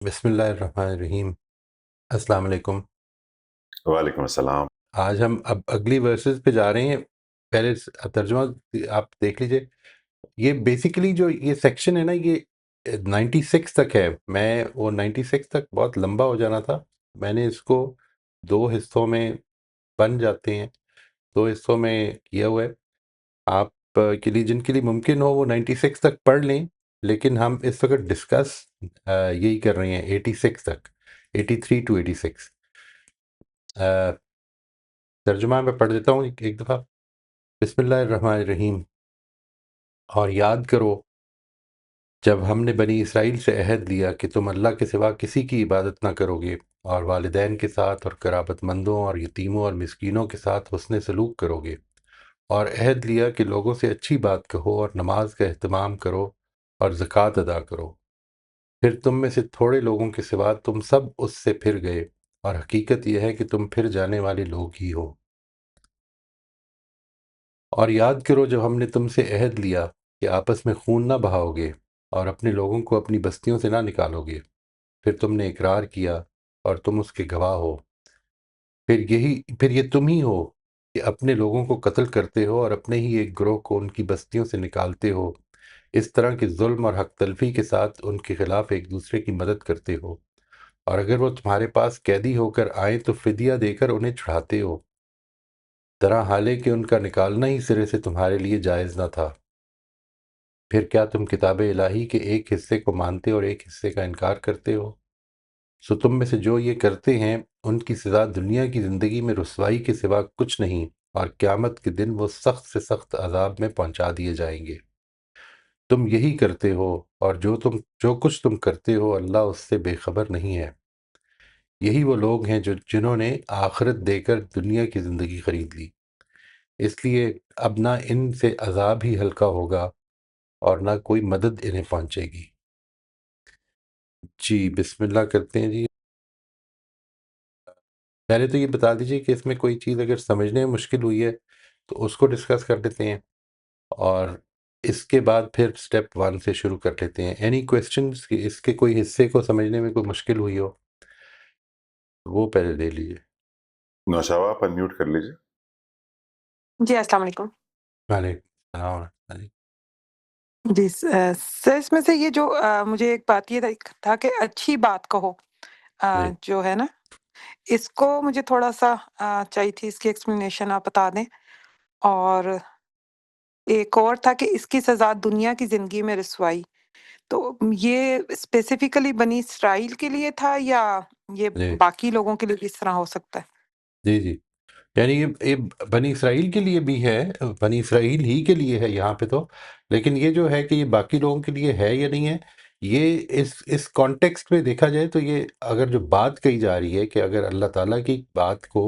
بسم اللہ الرحمن الرحیم۔ السلام علیکم۔ وعلیکم السلام۔ آج ہم اب اگلی ورسز پہ جا رہے ہیں۔ پہلے ترجمہ آپ دیکھ لیجئے۔ یہ بیسیکلی جو یہ سیکشن ہے نا، یہ 96 تک ہے۔ میں وہ 96 تک بہت لمبا ہو جانا تھا، میں نے اس کو دو حصوں میں بن جاتے ہیں، دو حصوں میں کیا ہوا ہے۔ آپ کے لیے جن کے لیے ممکن ہو وہ 96 تک پڑھ لیں، لیکن ہم اس وقت ڈسکس یہی کر رہے ہیں 86 تک، 83 ٹو 86۔ ترجمہ میں پڑھ دیتا ہوں ایک دفعہ۔ بسم اللہ الرحمن الرحیم۔ اور یاد کرو جب ہم نے بنی اسرائیل سے عہد لیا کہ تم اللہ کے سوا کسی کی عبادت نہ کرو گے، اور والدین کے ساتھ اور قرابت مندوں اور یتیموں اور مسکینوں کے ساتھ حسن سلوک کرو گے، اور عہد لیا کہ لوگوں سے اچھی بات کہو اور نماز کا اہتمام کرو اور زکوٰۃ ادا کرو۔ پھر تم میں سے تھوڑے لوگوں کے سوا تم سب اس سے پھر گئے، اور حقیقت یہ ہے کہ تم پھر جانے والے لوگ ہی ہو۔ اور یاد کرو جب ہم نے تم سے عہد لیا کہ آپس میں خون نہ بہاؤ گے اور اپنے لوگوں کو اپنی بستیوں سے نہ نکالو گے، پھر تم نے اقرار کیا اور تم اس کے گواہ ہو۔ پھر یہ تم ہی ہو کہ اپنے لوگوں کو قتل کرتے ہو اور اپنے ہی ایک گروہ کو ان کی بستیوں سے نکالتے ہو، اس طرح کہ ظلم اور حق تلفی کے ساتھ ان کے خلاف ایک دوسرے کی مدد کرتے ہو، اور اگر وہ تمہارے پاس قیدی ہو کر آئیں تو فدیہ دے کر انہیں چھڑاتے ہو، طرح حالے کہ ان کا نکالنا ہی سرے سے تمہارے لیے جائز نہ تھا۔ پھر کیا تم کتاب الہی کے ایک حصے کو مانتے اور ایک حصے کا انکار کرتے ہو؟ سو تم میں سے جو یہ کرتے ہیں ان کی سزا دنیا کی زندگی میں رسوائی کے سوا کچھ نہیں، اور قیامت کے دن وہ سخت سے سخت عذاب میں پہنچا دیے جائیں گے۔ تم یہی کرتے ہو، اور جو کچھ تم کرتے ہو اللہ اس سے بے خبر نہیں ہے۔ یہی وہ لوگ ہیں جنہوں نے آخرت دے کر دنیا کی زندگی خرید لی، اس لیے اب نہ ان سے عذاب ہی ہلکا ہوگا اور نہ کوئی مدد انہیں پہنچے گی۔ جی بسم اللہ کرتے ہیں جی۔ پہلے تو یہ بتا دیجئے کہ اس میں کوئی چیز اگر سمجھنے میں مشکل ہوئی ہے تو اس کو ڈسکس کر لیتے ہیں، اور اس کے بعد پھر سٹیپ 1 سے شروع کر لیتے ہیں۔ اینی کویسچنز کہ اس کے کوئی حصے کو سمجھنے میں کوئی مشکل ہوئی ہو وہ پہلے لے لیجئے۔ نوشابہ آپ انمیوٹ کر لیجیے۔ جی السلام علیکم۔ وعلیکم السلام ورحمۃ اللہ۔ جی سر، اس میں سے یہ جو مجھے ایک بات یہ تھا کہ اچھی بات کہو، جی جو ہے نا، اس کو مجھے تھوڑا سا چاہیے تھی، اس کی ایکسپلینیشن آپ بتا دیں۔ اور ایک اور تھا کہ اس کی سزا دنیا کی زندگی میں رسوائی، تو یہ اسپیسیفکلی بنی اسرائیل کے لیے تھا یا یہ جی باقی لوگوں کے لیے بھی اس طرح ہو سکتا ہے؟ جی جی، یعنی یہ بنی اسرائیل کے لیے بھی ہے، بنی اسرائیل ہی کے لیے ہے یہاں پہ تو، لیکن یہ جو ہے کہ یہ باقی لوگوں کے لیے ہے یا نہیں ہے، یہ اس کانٹیکسٹ میں دیکھا جائے تو یہ اگر جو بات کہی جا رہی ہے کہ اگر اللہ تعالیٰ کی بات کو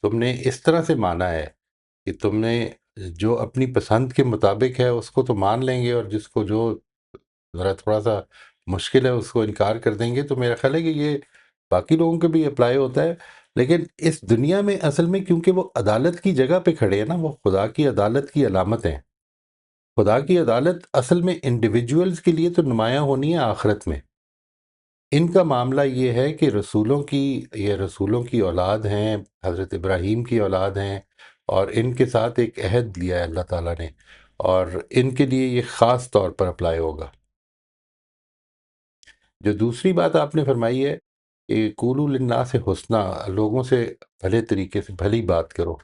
تم نے اس طرح سے مانا ہے کہ تم نے جو اپنی پسند کے مطابق ہے اس کو تو مان لیں گے، اور جس کو جو ذرا تھوڑا سا مشکل ہے اس کو انکار کر دیں گے، تو میرا خیال ہے کہ یہ باقی لوگوں کے بھی اپلائی ہوتا ہے۔ لیکن اس دنیا میں اصل میں کیونکہ وہ عدالت کی جگہ پہ کھڑے ہیں نا، وہ خدا کی عدالت کی علامت ہیں۔ خدا کی عدالت اصل میں انڈیویجولز کے لیے تو نمایاں ہونی ہے آخرت میں۔ ان کا معاملہ یہ ہے کہ یہ رسولوں کی اولاد ہیں، حضرت ابراہیم کی اولاد ہیں، اور ان کے ساتھ ایک عہد لیا ہے اللہ تعالیٰ نے، اور ان کے لیے یہ خاص طور پر اپلائی ہوگا۔ جو دوسری بات آپ نے فرمائی ہے کہ قولوا للناس حسنا، لوگوں سے بھلے طریقے سے بھلی بات کرو،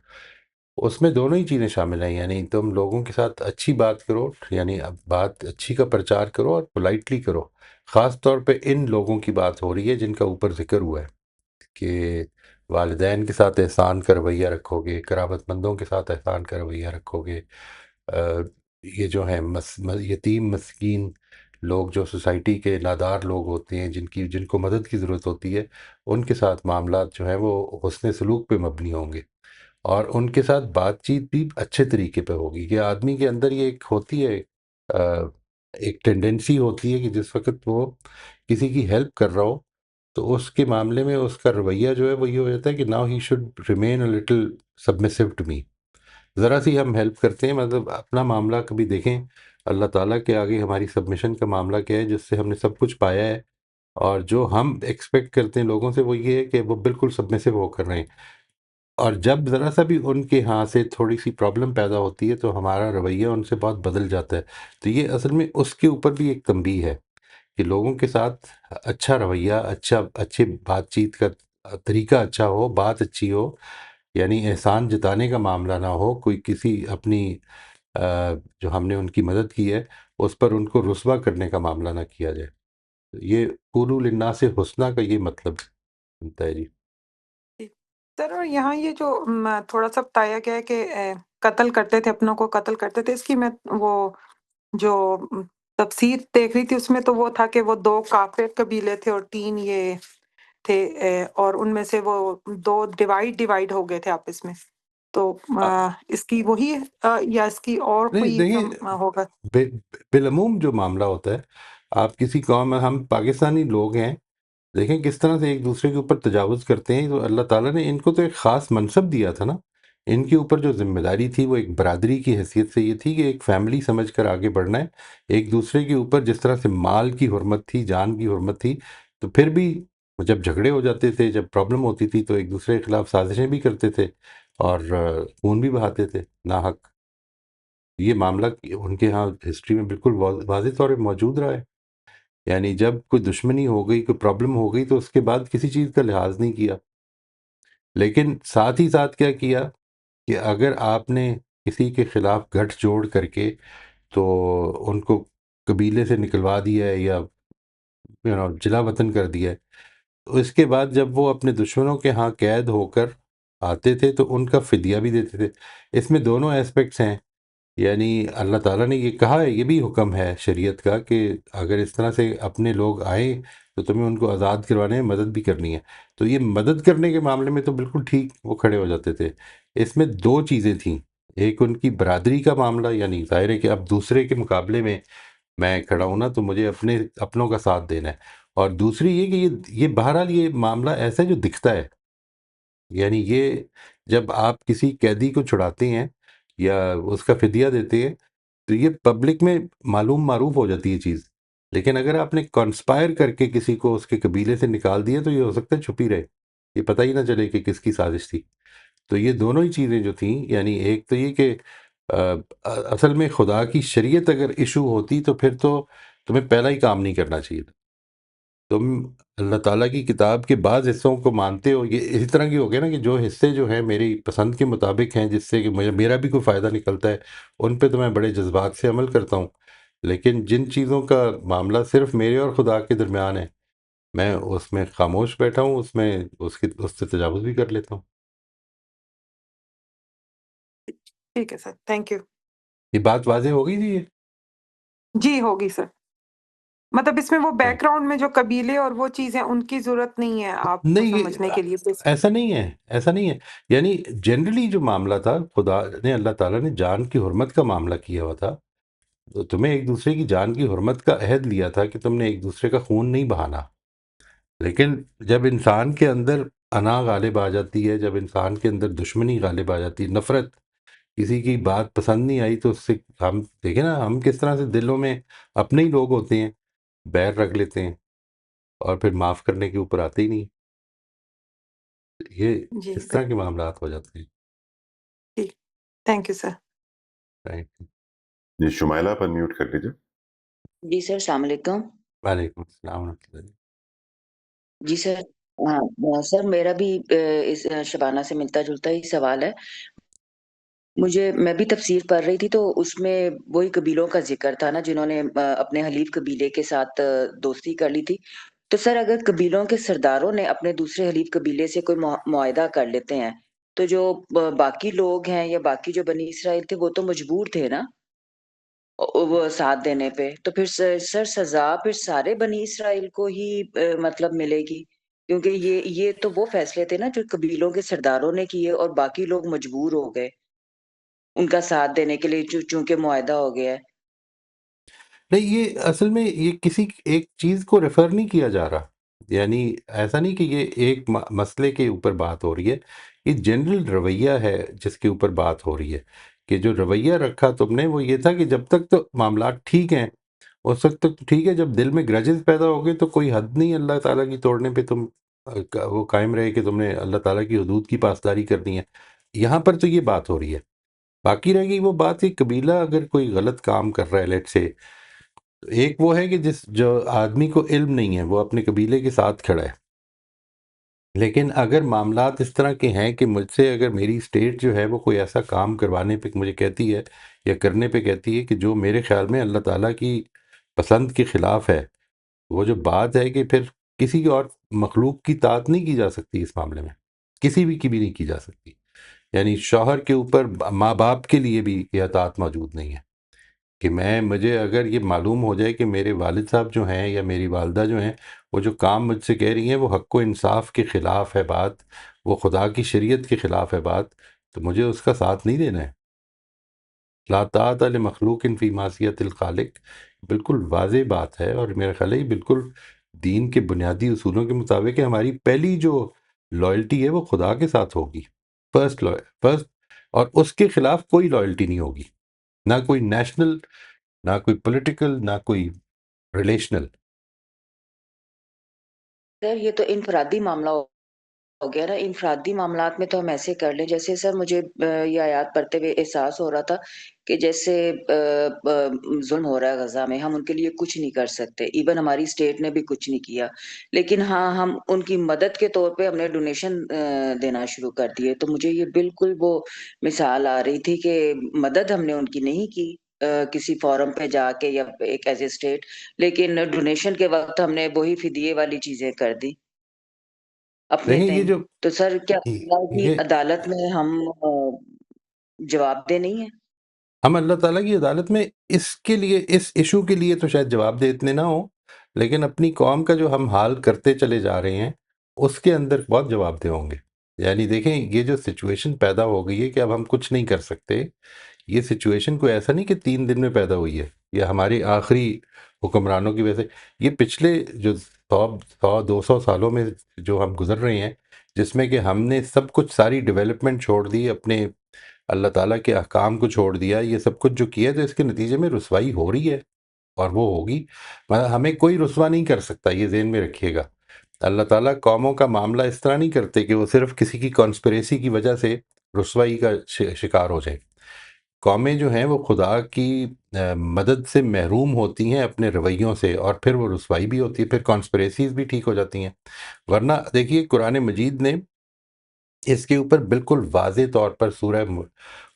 اس میں دونوں ہی چیزیں شامل ہیں، یعنی تم لوگوں کے ساتھ اچھی بات کرو، یعنی اب بات اچھی کا پرچار کرو اور پولائٹلی کرو۔ خاص طور پہ ان لوگوں کی بات ہو رہی ہے جن کا اوپر ذکر ہوا ہے کہ والدین کے ساتھ احسان کا رویہ رکھو گے، قرابت مندوں کے ساتھ احسان کا رویہ رکھو گے، یہ جو ہیں یتیم مسکین لوگ جو سوسائٹی کے نادار لوگ ہوتے ہیں، جن کو مدد کی ضرورت ہوتی ہے، ان کے ساتھ معاملات جو ہیں وہ حسن سلوک پہ مبنی ہوں گے، اور ان کے ساتھ بات چیت بھی اچھے طریقے پہ ہوگی۔ کہ آدمی کے اندر یہ ایک ہوتی ہے، ایک ٹینڈنسی ہوتی ہے کہ جس وقت وہ کسی کی ہیلپ کر رہا ہو تو اس کے معاملے میں اس کا رویہ جو ہے وہ یہ ہو جاتا ہے کہ now he should remain a little submissive to me. ذرا سی ہم ہیلپ کرتے ہیں، مطلب اپنا معاملہ کبھی دیکھیں اللہ تعالیٰ کے آگے ہماری سبمیشن کا معاملہ کیا ہے، جس سے ہم نے سب کچھ پایا ہے، اور جو ہم ایکسپیکٹ کرتے ہیں لوگوں سے وہ یہ ہے کہ وہ بالکل سبمسو ہو کر رہے ہیں، اور جب ذرا سا بھی ان کے ہاں سے تھوڑی سی پرابلم پیدا ہوتی ہے تو ہمارا رویہ ان سے بہت بدل جاتا ہے. تو یہ اصل میں اس کے اوپر بھی ایک تنبیہ ہے کہ لوگوں کے ساتھ اچھا رویہ، اچھی بات چیت کا طریقہ اچھا ہو، بات اچھی ہو، یعنی احسان جتانے کا معاملہ نہ ہو، کوئی کسی اپنی جو ہم نے ان کی مدد کی ہے اس پر ان کو رسوا کرنے کا معاملہ نہ کیا جائے. یہ قولوا للناس حسنہ کا یہ مطلب بنتا ہے. جی جی۔ سر اور یہاں یہ جو تھوڑا سا بتایا گیا ہے کہ قتل کرتے تھے، اپنوں کو قتل کرتے تھے، اس کی میں وہ جو تفسیر دیکھ رہی تھی اس میں تو وہ تھا کہ وہ 2 کافر قبیلے تھے اور 3 یہ تھے، اور ان میں سے وہ 2 ڈیوائڈ ہو گئے تھے آپس میں. تو اس کی وہی یا اس کی اور نہیں کوئی دیکھیں، ہوگا؟ بالعموم جو معاملہ ہوتا ہے، آپ کسی قوم میں، ہم پاکستانی لوگ ہیں، دیکھیں کس طرح سے ایک دوسرے کے اوپر تجاوز کرتے ہیں. تو اللہ تعالیٰ نے ان کو تو ایک خاص منصب دیا تھا نا، ان کے اوپر جو ذمہ داری تھی وہ ایک برادری کی حیثیت سے یہ تھی کہ ایک فیملی سمجھ کر آگے بڑھنا ہے. ایک دوسرے کے اوپر جس طرح سے مال کی حرمت تھی، جان کی حرمت تھی، تو پھر بھی جب جھگڑے ہو جاتے تھے، جب پرابلم ہوتی تھی، تو ایک دوسرے کے خلاف سازشیں بھی کرتے تھے اور خون بھی بہاتے تھے ناحق. یہ معاملہ ان کے ہاں ہسٹری میں بالکل واضح طور پہ موجود رہا ہے. یعنی جب کوئی دشمنی ہو گئی، کوئی پرابلم ہو گئی، تو اس کے بعد کسی چیز کا لحاظ نہیں کیا. لیکن ساتھ ہی ساتھ کیا کیا کہ اگر آپ نے کسی کے خلاف گٹھ جوڑ کر کے تو ان کو قبیلے سے نکلوا دیا ہے یا جلا وطن کر دیا ہے، تو اس کے بعد جب وہ اپنے دشمنوں کے ہاں قید ہو کر آتے تھے تو ان کا فدیہ بھی دیتے تھے. اس میں دونوں ایسپیکٹس ہیں. یعنی اللہ تعالیٰ نے یہ کہا ہے، یہ بھی حکم ہے شریعت کا کہ اگر اس طرح سے اپنے لوگ آئیں تو تمہیں ان کو آزاد کروانے میں مدد بھی کرنی ہے. تو یہ مدد کرنے کے معاملے میں تو بالکل ٹھیک وہ کھڑے ہو جاتے تھے. اس میں 2 چیزیں تھیں، ایک ان کی برادری کا معاملہ، یعنی ظاہر ہے کہ اب دوسرے کے مقابلے میں کھڑا ہوں نا تو مجھے اپنوں کا ساتھ دینا ہے. اور دوسری یہ کہ یہ بہرحال یہ معاملہ ایسا ہے جو دکھتا ہے. یعنی یہ جب آپ کسی قیدی کو چھڑاتے ہیں یا اس کا فدیہ دیتے ہیں تو یہ پبلک میں معروف ہو جاتی ہے چیز. لیکن اگر آپ نے کانسپائر کر کے کسی کو اس کے قبیلے سے نکال دیا تو یہ ہو سکتا ہے چھپی رہے، یہ پتہ ہی نہ چلے کہ کس کی سازش تھی. تو یہ دونوں ہی چیزیں جو تھیں، یعنی ایک تو یہ کہ اصل میں خدا کی شریعت اگر ایشو ہوتی تو پھر تو تمہیں پہلا ہی کام نہیں کرنا چاہیے. تم اللہ تعالیٰ کی کتاب کے بعض حصوں کو مانتے ہو، یہ اسی طرح کی ہو گیا نا کہ جو حصے جو ہیں میری پسند کے مطابق ہیں، جس سے کہ میرا بھی کوئی فائدہ نکلتا ہے، ان پہ تو میں بڑے جذبات سے عمل کرتا ہوں. لیکن جن چیزوں کا معاملہ صرف میرے اور خدا کے درمیان ہے، میں اس میں خاموش بیٹھا ہوں، اس سے تجاوز بھی کر لیتا ہوں. ٹھیک ہے سر، تھینک یو. یہ بات واضح ہو گئی تھی یہ؟ جی ہوگی سر. مطلب اس میں وہ Right. بیک گراؤنڈ میں جو قبیلے اور وہ چیزیں ان کی ضرورت نہیں ہے آپ کو نہیں، سمجھنے کے لیے بس. ایسا نہیں ہے، ایسا نہیں ہے. یعنی جنرلی جو معاملہ تھا، خدا نے، اللہ تعالیٰ نے جان کی حرمت کا معاملہ کیا ہوا تھا. تو تمہیں ایک دوسرے کی جان کی حرمت کا عہد لیا تھا کہ تم نے ایک دوسرے کا خون نہیں بہانا. لیکن جب انسان کے اندر انا غالب آ جاتی ہے، جب انسان کے اندر دشمنی غالب آ جاتی ہے، نفرت، کسی کی بات پسند نہیں آئی تو اس سے ہم دیکھیں نا، ہم کس طرح سے دلوں میں اپنے ہی لوگ ہوتے ہیں بیر رکھ لیتے ہیں اور پھر معاف کرنے کے اوپر آتے ہی نہیں. یہ جی اس طرح کے معاملات ہو جاتے ہیں. ٹھیک، تھینک یو سر. رائٹ. جی شمائلہ پر میوٹ کر لیجیے. جی سر، السلام علیکم. وعلیکم السلام ورحمۃ اللہ. جی سر، سر میرا بھی اس شبانہ سے ملتا جلتا ہی سوال ہے. میں بھی تفسیر پڑھ رہی تھی تو اس میں وہی قبیلوں کا ذکر تھا نا جنہوں نے اپنے حلیف قبیلے کے ساتھ دوستی کر لی تھی. تو سر اگر قبیلوں کے سرداروں نے اپنے دوسرے حلیف قبیلے سے کوئی معاہدہ کر لیتے ہیں تو جو باقی لوگ ہیں یا باقی جو بنی اسرائیل تھے وہ تو مجبور تھے نا وہ ساتھ دینے پہ. تو پھر سر سزا پھر سارے بنی اسرائیل کو ہی مطلب ملے گی، کیونکہ یہ تو وہ فیصلے تھے نا جو قبیلوں کے سرداروں نے کیے اور باقی لوگ مجبور ہو گئے ان کا ساتھ دینے کے لیے چونکہ معاہدہ ہو گیا ہے. نہیں، یہ اصل میں یہ کسی ایک چیز کو ریفر نہیں کیا جا رہا. یعنی ایسا نہیں کہ یہ ایک مسئلے کے اوپر بات ہو رہی ہے، یہ جنرل رویہ ہے جس کے اوپر بات ہو رہی ہے. کہ جو رویہ رکھا تم نے وہ یہ تھا کہ جب تک تو معاملات ٹھیک ہیں اس وقت تک تو ٹھیک ہے، جب دل میں گرجز پیدا ہو گئے تو کوئی حد نہیں اللہ تعالیٰ کی توڑنے پہ، تم وہ قائم رہے کہ تم نے اللہ تعالیٰ کی حدود کی پاسداری کرنی ہے. یہاں پر تو یہ بات ہو رہی ہے. باقی رہ گئی وہ بات کہ قبیلہ اگر کوئی غلط کام کر رہا ہے، لیٹ سے ایک وہ ہے کہ جو آدمی کو علم نہیں ہے وہ اپنے قبیلے کے ساتھ کھڑا ہے، لیکن اگر معاملات اس طرح کے ہیں کہ مجھ سے اگر میری اسٹیٹ جو ہے وہ کوئی ایسا کام کروانے پہ مجھے کہتی ہے یا کرنے پہ کہتی ہے کہ جو میرے خیال میں اللہ تعالیٰ کی پسند کے خلاف ہے، وہ جو بات ہے کہ پھر کسی اور مخلوق کی اطاعت نہیں کی جا سکتی اس معاملے میں، کسی بھی کی بھی نہیں کی جا سکتی. یعنی شوہر کے اوپر ماں باپ کے لیے بھی یہ اطاعت موجود نہیں ہے کہ مجھے اگر یہ معلوم ہو جائے کہ میرے والد صاحب جو ہیں یا میری والدہ جو ہیں وہ جو کام مجھ سے کہہ رہی ہیں وہ حق و انصاف کے خلاف ہے بات، وہ خدا کی شریعت کے خلاف ہے بات، تو مجھے اس کا ساتھ نہیں دینا ہے. لا طاعت لمخلوق فی معصیت الخالق بالکل واضح بات ہے، اور میرا خیال ہے یہ بالکل دین کے بنیادی اصولوں کے مطابق ہے. ہماری پہلی جو لائلٹی ہے وہ خدا کے ساتھ ہوگی، فرسٹ، اور اس کے خلاف کوئی لائلٹی نہیں ہوگی، نہ کوئی نیشنل، نہ کوئی پولیٹیکل، نہ کوئی ریلیشنل. سر یہ تو انفرادی معاملہ ہو گیا نا. انفرادی معاملات میں تو ہم ایسے کر لیں. جیسے سر مجھے یہ آیات پڑھتے ہوئے احساس ہو رہا تھا کہ جیسے ظلم ہو رہا ہے غزہ میں، ہم ان کے لیے کچھ نہیں کر سکتے، ایون ہماری اسٹیٹ نے بھی کچھ نہیں کیا، لیکن ہاں ہم ان کی مدد کے طور پہ ہم نے ڈونیشن دینا شروع کر دیے. تو مجھے یہ بالکل وہ مثال آ رہی تھی کہ مدد ہم نے ان کی نہیں کی کسی فورم پہ جا کے یا ایک ایز اے اسٹیٹ، لیکن ڈونیشن کے وقت ہم نے وہی فدیے والی چیزیں کر دی اپنے دیکھیں یہ تئیں. جو تو سر کیا اللہ کی یہ عدالت میں ہم جواب دہ نہیں ہیں؟ ہم اللہ تعالیٰ کی عدالت میں اس کے لیے، اس ایشو کے لیے تو شاید جواب دہ اتنے نہ ہوں، لیکن اپنی قوم کا جو ہم حال کرتے چلے جا رہے ہیں اس کے اندر بہت جواب دہ ہوں گے. یعنی دیکھیں یہ جو سچویشن پیدا ہو گئی ہے کہ اب ہم کچھ نہیں کر سکتے، یہ سچویشن کوئی ایسا نہیں کہ 3 دن میں پیدا ہوئی ہے یا ہماری آخری حکمرانوں کی وجہ سے. یہ پچھلے جو 100 200 سالوں میں جو ہم گزر رہے ہیں، جس میں کہ ہم نے سب کچھ، ساری ڈیولپمنٹ چھوڑ دی، اپنے اللہ تعالیٰ کے احکام کو چھوڑ دیا، یہ سب کچھ جو کیا ہے، تو اس کے نتیجے میں رسوائی ہو رہی ہے اور وہ ہوگی. ہمیں کوئی رسوا نہیں کر سکتا، یہ ذہن میں رکھیے گا. اللہ تعالیٰ قوموں کا معاملہ اس طرح نہیں کرتے کہ وہ صرف کسی کی کانسپریسی کی وجہ سے رسوائی کا شکار ہو جائیں. قومیں جو ہیں وہ خدا کی مدد سے محروم ہوتی ہیں اپنے رویوں سے، اور پھر وہ رسوائی بھی ہوتی ہے، پھر کانسپریسیز بھی ٹھیک ہو جاتی ہیں. ورنہ دیکھیے قرآن مجید نے اس کے اوپر بالکل واضح طور پر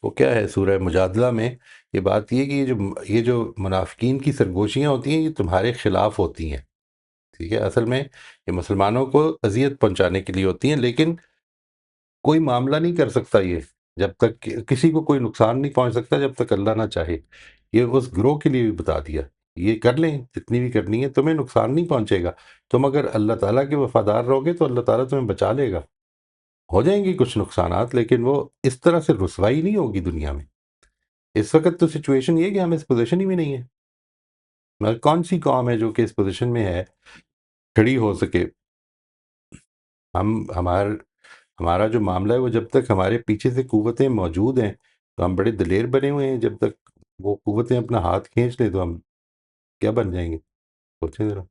وہ کیا ہے، سورہ مجادلہ میں یہ بات یہ کہ یہ جو منافقین کی سرگوشیاں ہوتی ہیں یہ تمہارے خلاف ہوتی ہیں. ٹھیک ہے، اصل میں یہ مسلمانوں کو اذیت پہنچانے کے لیے ہوتی ہیں، لیکن کوئی معاملہ نہیں کر سکتا یہ، جب تک کسی کو کوئی نقصان نہیں پہنچ سکتا جب تک اللہ نہ چاہے. یہ اس گروہ کے لیے بھی بتا دیا، یہ کر لیں جتنی بھی کرنی ہے، تمہیں نقصان نہیں پہنچے گا. تم اگر اللہ تعالیٰ کے وفادار رہو گے تو اللہ تعالیٰ تمہیں بچا لے گا. ہو جائیں گی کچھ نقصانات، لیکن وہ اس طرح سے رسوائی نہیں ہوگی دنیا میں. اس وقت تو سچویشن یہ ہے کہ ہم اس پوزیشن ہی میں نہیں ہیں. مگر کون سی قوم ہے جو کہ اس پوزیشن میں ہے کھڑی ہو سکے؟ ہمارا جو معاملہ ہے وہ جب تک ہمارے پیچھے سے قوتیں موجود ہیں تو ہم بڑے دلیر بنے ہوئے ہیں، جب تک وہ قوتیں اپنا ہاتھ کھینچ لیں تو ہم کیا بن جائیں گے؟ سوچیں ذرا.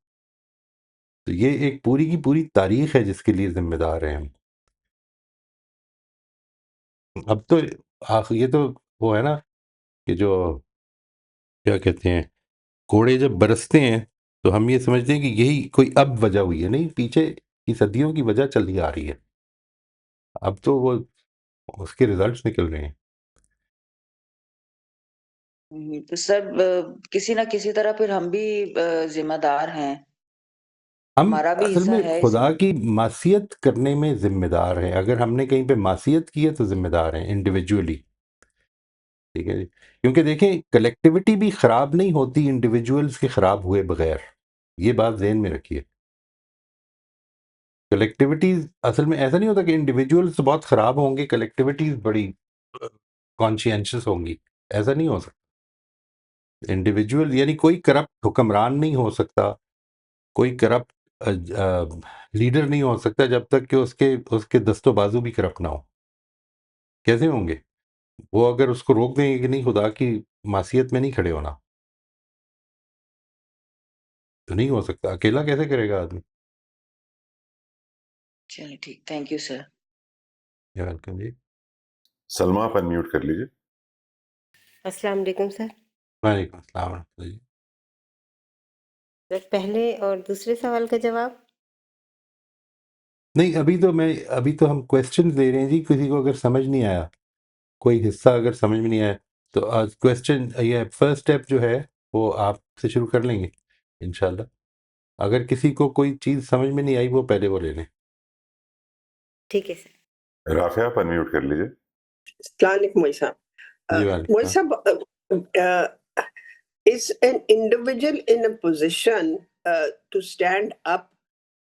تو یہ ایک پوری کی پوری تاریخ ہے جس کے لیے ذمہ دار ہیں ہم. اب تو یہ تو وہ ہے نا کہ جو کیا کہتے ہیں، کوڑے جب برستے ہیں تو ہم یہ سمجھتے ہیں کہ یہی کوئی اب وجہ ہوئی ہے، نہیں، پیچھے کی صدیوں کی وجہ چلی آ رہی ہے. اب تو وہ اس کے ریزلٹس نکل رہے ہیں. تو سر کسی نہ کسی طرح پھر ہم بھی ذمہ دار ہیں، ہم ہمارا بھی اصل حصہ میں ہے اس خدا میں. کی معصیت کرنے میں ذمہ دار ہیں. اگر ہم نے کہیں پہ معصیت کی ہے تو ذمہ دار ہیں انڈیویجولی. ٹھیک ہے جی، کیونکہ دیکھیں کلیکٹیوٹی بھی خراب نہیں ہوتی انڈیویجولز کے خراب ہوئے بغیر، یہ بات ذہن میں رکھیے. کلیکٹیوٹیز اصل میں ایسا نہیں ہوتا کہ انڈیویجولز بہت خراب ہوں گے، کلیکٹیوٹیز بڑی کانشینشس ہوں گی، ایسا نہیں ہو سکتا. انڈیویجول یعنی کوئی کرپٹ حکمران نہیں ہو سکتا، کوئی کرپٹ لیڈر نہیں ہو سکتا جب تک کہ اس کے دست و بازو بھی کرپٹ نہ ہو. کیسے ہوں گے وہ؟ اگر اس کو روک دیں گے کہ نہیں، خدا کی معصیت میں نہیں کھڑے ہونا. تو نہیں ہو سکتا، اکیلا کیسے کرے گا آدمی؟ چلیے ٹھیک، تھینک یو سر. ویلکم جی. سلمہ آپ انمیوٹ کر لیجیے. السلام علیکم سر. وعلیکم السلام ورحمۃ اللہ جی. سر پہلے اور دوسرے سوال کا جواب. نہیں، ابھی تو ہم کویسچن دے رہے ہیں جی. کسی کو اگر سمجھ نہیں آیا، کوئی حصہ اگر سمجھ میں نہیں آیا، تو آج کویسچن یہ فرسٹ اسٹیپ جو ہے وہ آپ سے شروع کر لیں گے انشاءاللہ. اگر کسی کو کوئی چیز سمجھ میں نہیں آئی وہ پہلے وہ لے لیں. ٹھیک ہے سر. رافعہ آپ انمیوٹ کر لیجیے. السلام علیکم مولوی صاحب. جی مولوی وعلیکم. صاحب, is an individual in a position to stand up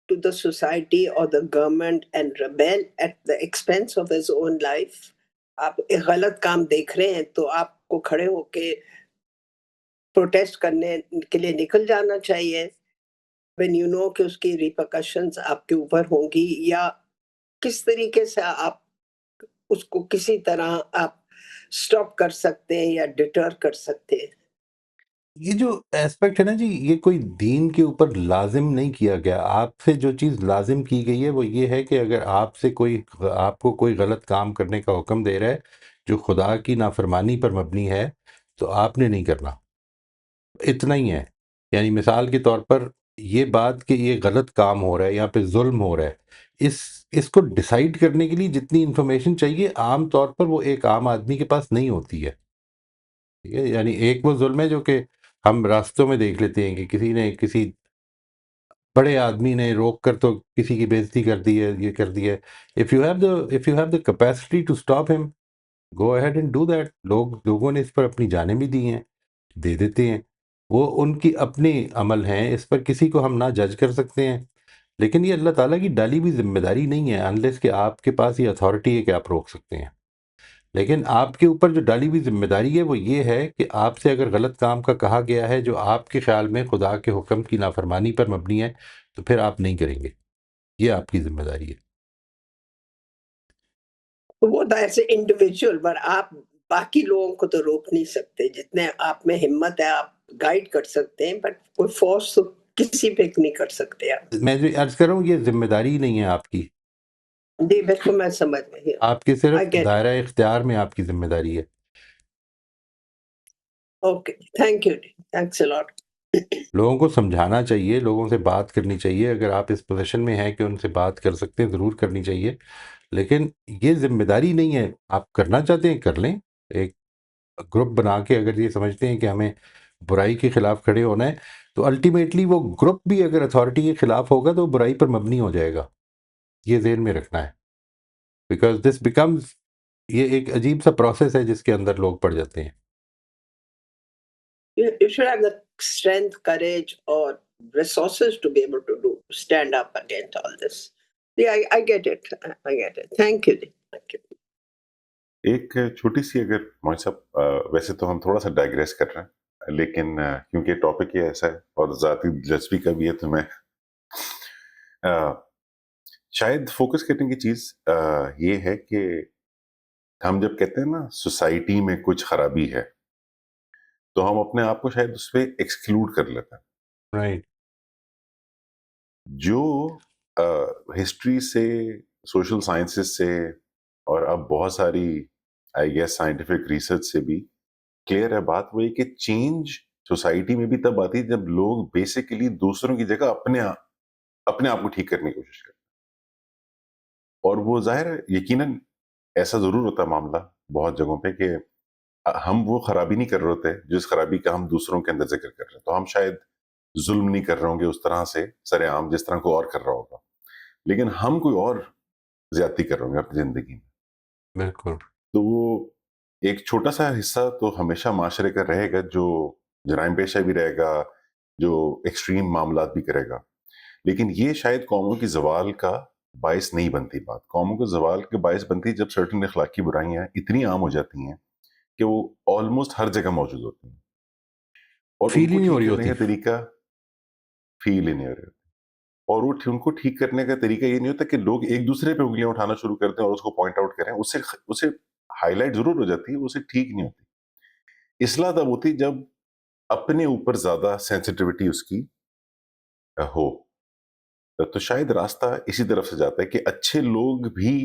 to the society or the government and rebel at the expense of his own life? آپ ایک غلط کام دیکھ رہے ہیں تو آپ کو کھڑے ہو کے پروٹیسٹ کرنے کے لیے نکل جانا چاہیے when you know کہ اس کی ریپرکشنز آپ کے اوپر ہوں گی, یا کس طریقے سے آپ اس کو کسی طرح آپ سٹاپ کر سکتے ہیں یا ڈیٹر کر سکتے ہیں؟ یہ جو ایسپیکٹ ہے نا جی، یہ کوئی دین کے اوپر لازم نہیں کیا گیا. آپ سے جو چیز لازم کی گئی ہے وہ یہ ہے کہ اگر آپ کو کوئی غلط کام کرنے کا حکم دے رہا ہے جو خدا کی نافرمانی پر مبنی ہے تو آپ نے نہیں کرنا. اتنا ہی ہے. یعنی مثال کے طور پر یہ بات کہ یہ غلط کام ہو رہا ہے، یہاں پہ ظلم ہو رہا ہے، اس کو ڈیسائیڈ کرنے کے لیے جتنی انفارمیشن چاہیے عام طور پر وہ ایک عام آدمی کے پاس نہیں ہوتی ہے. ٹھیک ہے، یعنی ایک وہ ظلم ہے جو کہ ہم راستوں میں دیکھ لیتے ہیں کہ کسی بڑے آدمی نے روک کر تو کسی کی بےزتی کر دی ہے، یہ کر دی ہے. if you have the capacity to stop him, go ahead and do that. لوگوں نے اس پر اپنی جانیں بھی دی ہیں، دے دیتے ہیں. وہ ان کی اپنی عمل ہیں، اس پر کسی کو ہم نہ جج کر سکتے ہیں. لیکن یہ اللہ تعالیٰ کی ڈالی بھی ذمہ داری نہیں ہے انلیس کہ آپ کے پاس یہ اتھارٹی ہے کہ آپ روک سکتے ہیں. لیکن آپ کے اوپر جو ڈالی ہوئی ذمہ داری ہے وہ یہ ہے کہ آپ سے اگر غلط کام کا کہا گیا ہے جو آپ کے خیال میں خدا کے حکم کی نافرمانی پر مبنی ہے تو پھر آپ نہیں کریں گے. یہ آپ کی ذمہ داری ہے. وہ تو ایسے انڈیویجول، پر آپ باقی لوگوں کو تو روک نہیں سکتے. جتنے آپ میں ہمت ہے آپ گائیڈ کر سکتے ہیں، بٹ کوئی فورس تو کسی پہ نہیں کر سکتے آپ. میں جو عرض کر رہا ہوں یہ ذمہ داری نہیں ہے آپ کی. جی بالکل میں سمجھ گئی. آپ کے صرف آئی گیٹ. دائرہ اختیار میں آپ کی ذمہ داری ہے. اوکے تھینک یو، تھینکس اے لاٹ. لوگوں کو سمجھانا چاہیے، لوگوں سے بات کرنی چاہیے. اگر آپ اس پوزیشن میں ہیں کہ ان سے بات کر سکتے ہیں ضرور کرنی چاہیے، لیکن یہ ذمہ داری نہیں ہے. آپ کرنا چاہتے ہیں کر لیں. ایک گروپ بنا کے اگر یہ سمجھتے ہیں کہ ہمیں برائی کے خلاف کھڑے ہونا ہے تو الٹیمیٹلی وہ گروپ بھی اگر اتھارٹی کے خلاف ہوگا تو برائی پر مبنی ہو جائے گا. یہ ذہن میں رکھنا ہے. بیکاز دس بیکمز، یہ ایک عجیب سا پروسیس ہے جس کے اندر لوگ پڑ جاتے ہیں. You should have the strength, courage, or resources to be able to stand up against all this. Yeah, I get it. I get it. Thank you. Thank you. ایک چھوٹی سی اگر مولوی صاحب، ویسے تو ہم تھوڑا سا ڈائگریس کر رہے ہیں لیکن کیونکہ ٹاپک یہ ایسا ہے اور ذاتی دلچسپی کا بھی ہے تو میں شاید فوکس کرنے کی چیز یہ ہے کہ ہم جب کہتے ہیں نا سوسائٹی میں کچھ خرابی ہے تو ہم اپنے آپ کو شاید اس پہ ایکسکلوڈ کر لیتے ہیں. رائٹ. جو ہسٹری سے، سوشل سائنسز سے اور اب بہت ساری آئی گیس سائنٹیفک ریسرچ سے بھی کلیئر ہے بات، وہ یہ کہ چینج سوسائٹی میں بھی تب آتی ہے جب لوگ بیسیکلی دوسروں کی جگہ اپنے آپ کو ٹھیک کرنے کی کوشش کرتے ہیں. اور وہ ظاہر ہے یقیناً ایسا ضرور ہوتا ہے معاملہ بہت جگہوں پہ کہ ہم وہ خرابی نہیں کر رہے ہوتے جس خرابی کا ہم دوسروں کے اندر ذکر کر رہے ہیں. تو ہم شاید ظلم نہیں کر رہے ہوں گے اس طرح سے سر عام جس طرح کوئی اور کر رہا ہوگا، لیکن ہم کوئی اور زیادتی کر رہے ہوں گے اپنی زندگی میں. بالکل. تو وہ ایک چھوٹا سا حصہ تو ہمیشہ معاشرے کا رہے گا جو جرائم پیشہ بھی رہے گا، جو ایکسٹریم معاملات بھی کرے گا. لیکن یہ شاید قوموں کی زوال کا باعث نہیں بنتی. بات قوموں کے زوال کے باعث بنتی جب سرٹن اخلاقی برائیاں اتنی عام ہو جاتی ہیں کہ وہ آلموسٹ ہر جگہ موجود ہوتی ہیں اور ان فیل ہی کو نہیں ہو ٹھیک رہی کرنے ہوتی. کا طریقہ فیل ہی نہیں ہو رہا. اور وہ ان کو ٹھیک کرنے کا طریقہ یہ نہیں ہوتا کہ لوگ ایک دوسرے پہ انگلیاں اٹھانا شروع کرتے ہیں اور اس کو پوائنٹ آؤٹ کریں. اسے ہائی لائٹ ضرور ہو جاتی ہے، اسے ٹھیک نہیں ہوتی. اصلاح تب ہوتی جب اپنے اوپر زیادہ سینسٹیوٹی اس کی ہو تو شاید راستہ اسی طرف سے جاتا ہے کہ اچھے لوگ بھی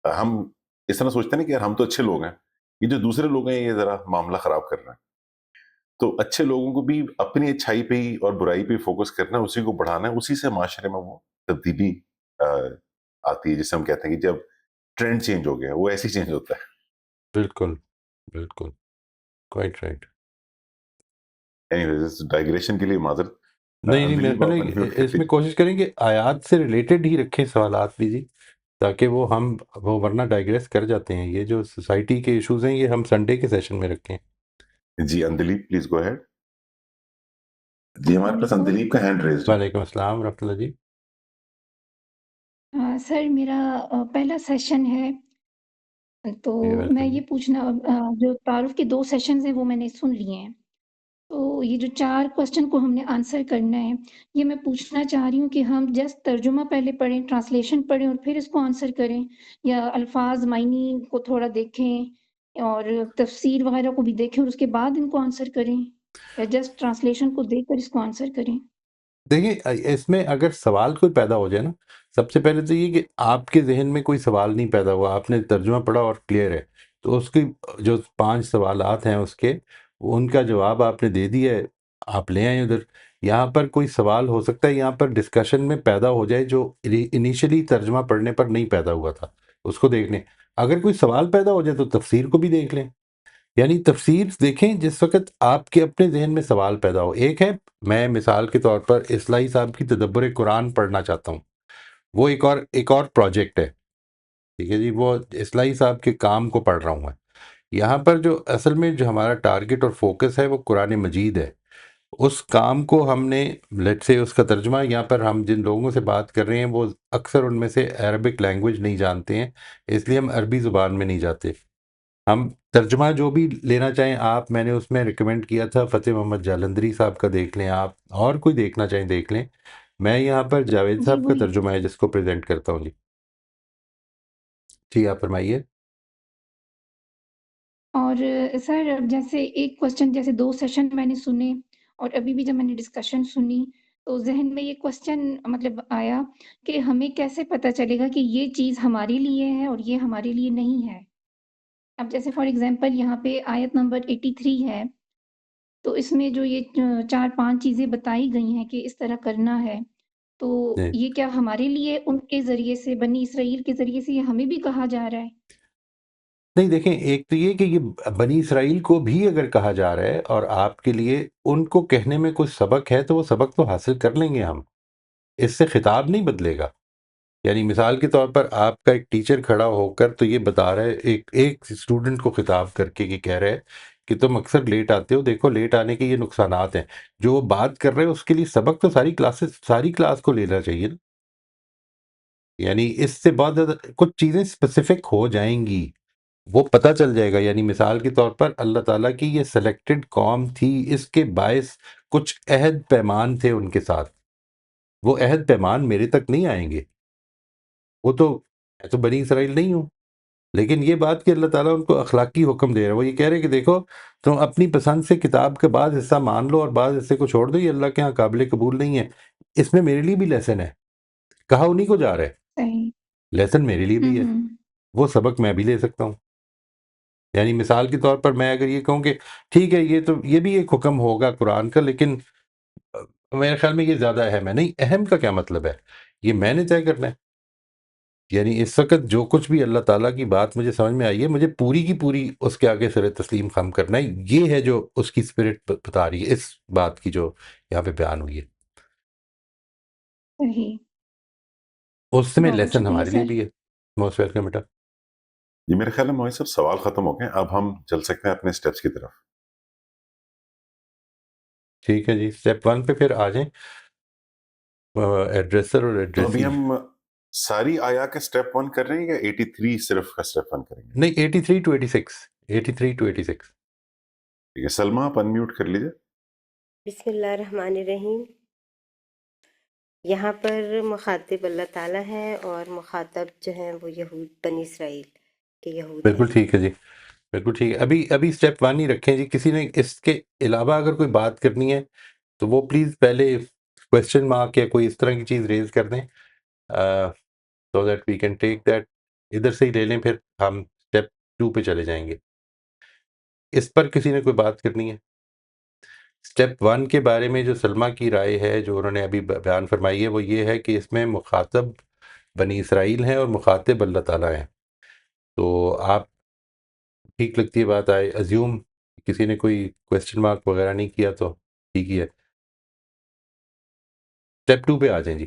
ہم اس طرح سوچتے ہیں نا کہ یار ہم تو اچھے لوگ ہیں، یہ جو دوسرے لوگ ہیں یہ ذرا معاملہ خراب کر رہے ہیں. تو اچھے لوگوں کو بھی اپنی اچھائی پہ ہی اور برائی پہ فوکس کرنا ہے، اسی کو بڑھانا ہے، اسی سے معاشرے میں وہ تبدیلی آتی ہے جسے ہم کہتے ہیں کہ جب ٹرینڈ چینج ہو گیا وہ ایسی چینج ہوتا ہے. بالکل بالکل کوائٹ رائٹ. اینیویز ڈائگریشن کے لیے معذرت. نہیں نہیں، میرا اندلیب خیال آپ ہے انمیوٹ کہ کر اس میں لیجیے. کوشش کریں کہ آیات سے ریلیٹڈ ہی رکھیں سوالات بھی جی، تاکہ وہ ورنہ ڈائگریس کر جاتے ہیں. یہ جو سوسائٹی کے ایشوز ہیں یہ ہم سنڈے کے سیشن میں رکھیں. جی اندلیب پلیز گو ہیڈ. جی السلام ہمارے پاس علیکم. اندلیب کا ہینڈ ریزڈ ہے. وعلیکم السلام ورحمۃ اللہ جی. سر میرا پہلا سیشن ہے، تو میں ویلکم. یہ پوچھنا جو تعارف کے 2 سیشنز ہیں وہ میں نے سن لیے ہیں، تو یہ جو 4 کوسچن کو ہم نے آنسر کرنا ہے، یہ میں پوچھنا چاہ رہی ہوں کہ ہم جسٹ ترجمہ پہلے پڑھیں، ٹرانسلیشن پڑھیں اور پھر اس کو آنسر کریں، یا الفاظ معنی کو تھوڑا دیکھیں اور تفسیر وغیرہ کو بھی دیکھیں اور اس کے بعد ان کو آنسر کریں، یا جسٹ ٹرانسلیشن کو دیکھ کر اس کو آنسر کریں؟ دیکھیں اس میں اگر سوال کوئی پیدا ہو جائے نا، سب سے پہلے تو یہ کہ آپ کے ذہن میں کوئی سوال نہیں پیدا ہوا، آپ نے ترجمہ پڑھا اور کلیئر ہے، تو اس کی جو 5 سوالات ہیں اس کے ان کا جواب آپ نے دے دیا ہے، آپ لے آئیں ادھر. یہاں پر کوئی سوال ہو سکتا ہے یہاں پر ڈسکشن میں پیدا ہو جائے جو انیشلی ترجمہ پڑھنے پر نہیں پیدا ہوا تھا، اس کو دیکھ لیں. اگر کوئی سوال پیدا ہو جائے تو تفسیر کو بھی دیکھ لیں. یعنی تفسیر دیکھیں جس وقت آپ کے اپنے ذہن میں سوال پیدا ہو. ایک ہے میں مثال کے طور پر اصلاحی صاحب کی تدبر قرآن پڑھنا چاہتا ہوں، وہ ایک اور پروجیکٹ ہے، ٹھیک ہے جی، وہ اصلاحی صاحب کے کام کو پڑھ رہا ہوں میں. یہاں پر جو اصل میں جو ہمارا ٹارگٹ اور فوکس ہے وہ قرآن مجید ہے. اس کام کو ہم نے لیٹ سے اس کا ترجمہ، یہاں پر ہم جن لوگوں سے بات کر رہے ہیں وہ اکثر ان میں سے عربک لینگویج نہیں جانتے ہیں، اس لیے ہم عربی زبان میں نہیں جاتے. ہم ترجمہ جو بھی لینا چاہیں آپ، میں نے اس میں ریکمینڈ کیا تھا فتح محمد جالندری صاحب کا، دیکھ لیں آپ، اور کوئی دیکھنا چاہیں دیکھ لیں. میں یہاں پر جاوید جی صاحب کا وہی. ترجمہ ہے جس کو پریزنٹ کرتا ہوں. جی آپ فرمائیے. اور سر اب جیسے ایک کوسچن، جیسے 2 سیشن میں نے سنے اور ابھی بھی جب میں نے ڈسکشن سنی تو ذہن میں یہ کوسچن مطلب آیا کہ ہمیں کیسے پتہ چلے گا کہ یہ چیز ہمارے لیے ہے اور یہ ہمارے لیے نہیں ہے. اب جیسے فار ایگزامپل یہاں پہ آیت نمبر 83 ہے، تو اس میں جو یہ 4-5 چیزیں بتائی گئی ہیں کہ اس طرح کرنا ہے، تو جی یہ کیا ہمارے لیے ان کے ذریعے سے، بنی اسرائیل کے ذریعے سے، یہ ہمیں بھی کہا جا رہا ہے؟ نہیں، دیکھیں ایک تو یہ کہ یہ بنی اسرائیل کو بھی اگر کہا جا رہا ہے اور آپ کے لیے ان کو کہنے میں کوئی سبق ہے تو وہ سبق تو حاصل کر لیں گے ہم، اس سے خطاب نہیں بدلے گا. یعنی مثال کے طور پر آپ کا ایک ٹیچر کھڑا ہو کر تو یہ بتا رہا ہے ایک اسٹوڈنٹ کو خطاب کر کے کہ کہہ رہا ہے کہ تم اکثر لیٹ آتے ہو، دیکھو لیٹ آنے کے یہ نقصانات ہیں. جو وہ بات کر رہے ہیں اس کے لیے سبق تو ساری کلاس کو لینا چاہیے نا. یعنی اس سے بہت زیادہ کچھ چیزیں اسپیسیفک ہو جائیں گی، وہ پتہ چل جائے گا. یعنی مثال کے طور پر اللہ تعالیٰ کی یہ سلیکٹڈ قوم تھی، اس کے باعث کچھ عہد پیمان تھے ان کے ساتھ، وہ عہد پیمان میرے تک نہیں آئیں گے. وہ تو میں تو بنی اسرائیل نہیں ہوں، لیکن یہ بات کہ اللہ تعالیٰ ان کو اخلاقی حکم دے رہا ہے، وہ یہ کہہ رہے ہیں کہ دیکھو تم اپنی پسند سے کتاب کے بعض حصہ مان لو اور بعض حصے کو چھوڑ دو، یہ اللہ کے ہاں قابل قبول نہیں ہے. اس میں میرے لیے بھی لیسن ہے، کہا انہی کو جا رہا ہے، صحیح. لیسن میرے لیے بھی ہے، ہوں. وہ سبق میں بھی لے سکتا ہوں. یعنی مثال کے طور پر میں اگر یہ کہوں کہ ٹھیک ہے یہ بھی ایک حکم ہوگا قرآن کا، لیکن میرے خیال میں یہ زیادہ اہم ہے. نہیں، اہم کا کیا مطلب ہے، یہ میں نے طے کرنا ہے. یعنی اس وقت جو کچھ بھی اللہ تعالیٰ کی بات مجھے سمجھ میں آئی ہے، مجھے پوری کی پوری اس کے آگے سر تسلیم خم کرنا ہے. یہ ہے جو اس کی اسپرٹ بتا رہی ہے اس بات کی جو یہاں پہ بیان ہوئی ہے. صحیح. اس میں بہت لیسن شکریہ ہمارے لیے سر. بھی ہے. موسٹ ویلکم بیٹا. جی میرے خیال میں موہن صاحب سوال ختم ہو گئے، اب ہم چل سکتے ہیں اپنے سٹیپس کی طرف. ٹھیک ہے جی، اسٹیپ 1 پہ پھر آ جائیں، ایڈریسر اور تو ابھی ایڈریسی. ہم ساری آیا کے سٹیپ 1 کر رہے ہیں یا 83 صرف کا سٹیپ 1 کریں گے؟ نہیں، 83 to 86. 83 to 86. ٹھیک ہے سلمہ آپ انمیوٹ کر لیجیے. بسم اللہ الرحمن الرحیم. یہاں پر مخاطب اللہ تعالیٰ ہے اور مخاطب جو ہیں وہ یہود، بنی اسرائیل کے یہود ہیں. بالکل ٹھیک ہے جی، بالکل ٹھیک ہے. ابھی اسٹیپ 1 ہی رکھیں جی. کسی نے اس کے علاوہ اگر کوئی بات کرنی ہے تو وہ پلیز پہلے کویشچن مارک یا کوئی اس طرح کی چیز ریز کر دیں so that we can take that, ادھر سے ہی لے لیں، پھر ہم اسٹیپ 2 پہ چلے جائیں گے. اس پر کسی نے کوئی بات کرنی ہے؟ اسٹیپ 1 کے بارے میں جو سلمہ کی رائے ہے، جو انہوں نے ابھی بیان فرمائی ہے، وہ یہ ہے کہ اس میں مخاطب بنی اسرائیل ہیں اور مخاطب اللہ تعالیٰ ہیں. تو آپ ٹھیک لگتی ہے بات؟ آئے ازیوم کسی نے کوئی کویشچن مارک وغیرہ نہیں کیا تو ٹھیک ہی ہے. اسٹیپ 2 پہ آ جائیں جی.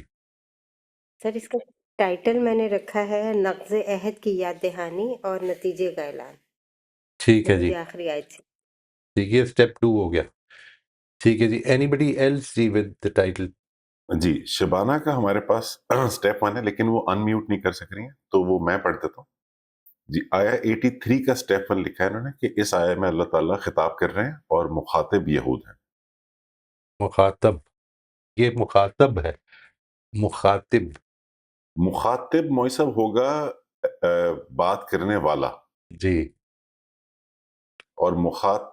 سر اس کا ٹائٹل میں نے رکھا ہے نقض عہد کی یاد دہانی اور نتیجے کا اعلان، ٹھیک جو ہے جی، مجھے آخری آیت سے. ٹھیک ہے، اسٹیپ 2 ہو گیا. ٹھیک ہے جی. اینی بڈی ایلس جی ود دا ٹائٹل؟ جی شبانہ کا ہمارے پاس اسٹیپ 1 ہے، لیکن وہ ان میوٹ نہیں کر سک رہی ہیں، تو وہ میں پڑھ دیتا ہوں. جی آیا 83 کا اسٹیپ 1 لکھا ہے انہوں نے کہ اس آیا میں اللہ تعالیٰ خطاب کر رہے ہیں اور مخاطب یہود ہیں. مخاطب، یہ مخاطب ہے، مخاطب. مخاطب موئسب ہوگا بات کرنے والا، جی، اور مخاطب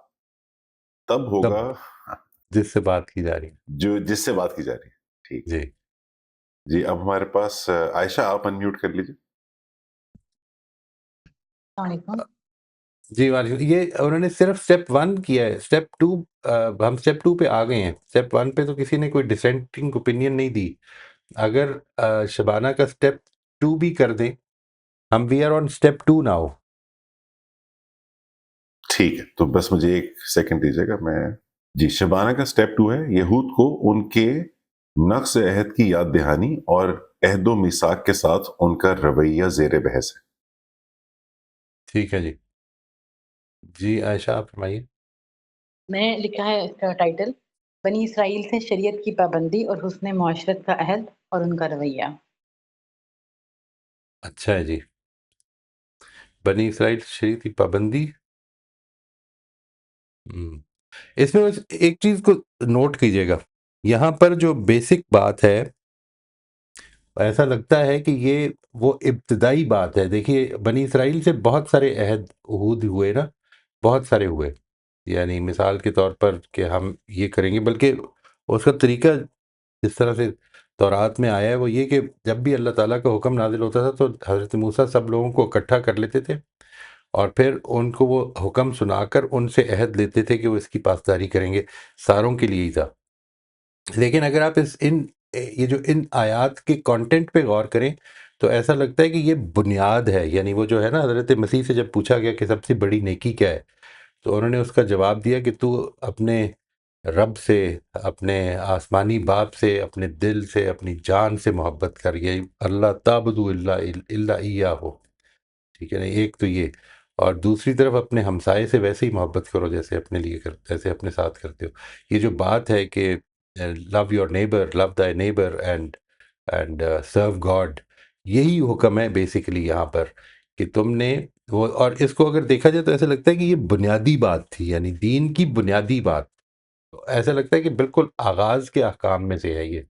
تب ہوگا جس سے بات کی جا رہی ہے. جو جس سے بات کی جا رہی ہے. ٹھیک. جی جی اب ہمارے پاس عائشہ آپ ان میوٹ کر لیجیے. السلام علیکم. جی وعلیکم. یہ انہوں نے صرف اسٹیپ 1 کیا ہے. اسٹیپ 2 ہم اسٹیپ 2 پہ آ گئے ہیں. اسٹیپ 1 پہ تو کسی نے کوئی ڈسینٹنگ اوپینین نہیں دی. اگر شبانہ کا اسٹیپ 2 بھی کر دیں، ہم we are on step 2 now. ٹھیک ہے، تو بس مجھے ایک سیکنڈ دیجیے گا. میں جی شبانہ کا اسٹیپ 2 ہے یہود کو ان کے نقص عہد کی یاد دہانی اور عہد و میثاق کے ساتھ ان کا رویہ زیر بحث ہے. ٹھیک ہے جی. جی عائشہ آپ فرمائیے. میں لکھا ہے اس کا ٹائٹل بنی اسرائیل سے شریعت کی پابندی اور حسن معاشرت کا عہد اور ان کا رویہ. اچھا ہے جی. بنی اسرائیل شریعت کی پابندی. اس میں بس ایک چیز کو نوٹ کیجیے گا، یہاں پر جو بیسک بات ہے، ایسا لگتا ہے کہ یہ وہ ابتدائی بات ہے. دیکھیے بنی اسرائیل سے بہت سارے عہد عہود ہوئے نا، بہت سارے ہوئے. یعنی مثال کے طور پر کہ ہم یہ کریں گے، بلکہ اس کا طریقہ جس طرح سے تورات میں آیا ہے وہ یہ کہ جب بھی اللہ تعالیٰ کا حکم نازل ہوتا تھا تو حضرت موسیٰ سب لوگوں کو اکٹھا کر لیتے تھے اور پھر ان کو وہ حکم سنا کر ان سے عہد لیتے تھے کہ وہ اس کی پاسداری کریں گے. ساروں کے لیے ہی تھا. لیکن اگر آپ یہ جو ان آیات کے کانٹینٹ پہ غور کریں تو ایسا لگتا ہے کہ یہ بنیاد ہے. یعنی وہ جو ہے نا، حضرت مسیح سے جب پوچھا گیا کہ سب سے بڑی نیکی کیا ہے، تو انہوں نے اس کا جواب دیا کہ تو اپنے رب سے، اپنے آسمانی باپ سے، اپنے دل سے، اپنی جان سے محبت کر. یہ اللہ تعبدوا الا ایاہ. ٹھیک ہے نا، ایک تو یہ، اور دوسری طرف اپنے ہمسائے سے ویسے ہی محبت کرو جیسے اپنے لیے جیسے اپنے ساتھ کرتے ہو. یہ جو بات ہے کہ لو یور نیبر، لو دائی نیبر اینڈ سرو گاڈ، یہی حکم ہے بیسیکلی یہاں پر کہ تم نے وہ. اور اس کو اگر دیکھا جائے تو ایسا لگتا ہے کہ یہ بنیادی بات تھی، یعنی دین کی بنیادی بات. تو ایسا لگتا ہے کہ بالکل آغاز کے احکام میں سے ہے یہ.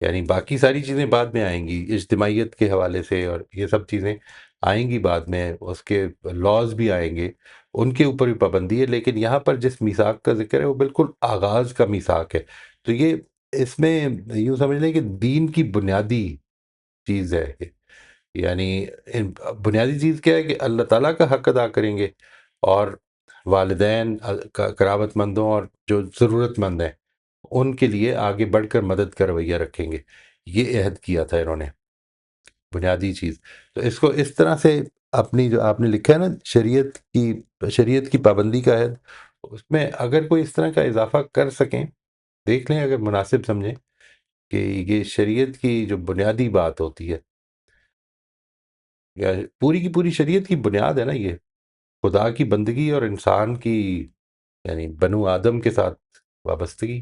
یعنی باقی ساری چیزیں بعد میں آئیں گی، اجتماعیت کے حوالے سے اور یہ سب چیزیں آئیں گی بعد میں، اس کے لاز بھی آئیں گے، ان کے اوپر بھی پابندی ہے. لیکن یہاں پر جس میثاق کا ذکر ہے وہ بالکل آغاز کا میثاق ہے. تو یہ اس میں یوں سمجھ لیں کہ دین کی بنیادی چیز ہے یہ. یعنی بنیادی چیز کیا ہے کہ اللہ تعالیٰ کا حق ادا کریں گے اور والدین، قرابت مندوں اور جو ضرورت مند ہیں ان کے لیے آگے بڑھ کر مدد کا رویہ رکھیں گے. یہ عہد کیا تھا انہوں نے، بنیادی چیز. تو اس کو اس طرح سے اپنی جو آپ نے لکھا ہے نا شریعت کی پابندی کا عہد، اس میں اگر کوئی اس طرح کا اضافہ کر سکیں، دیکھ لیں اگر مناسب سمجھیں کہ یہ شریعت کی جو بنیادی بات ہوتی ہے، یا پوری کی پوری شریعت کی بنیاد ہے نا یہ، خدا کی بندگی اور انسان کی یعنی بنو آدم کے ساتھ وابستگی.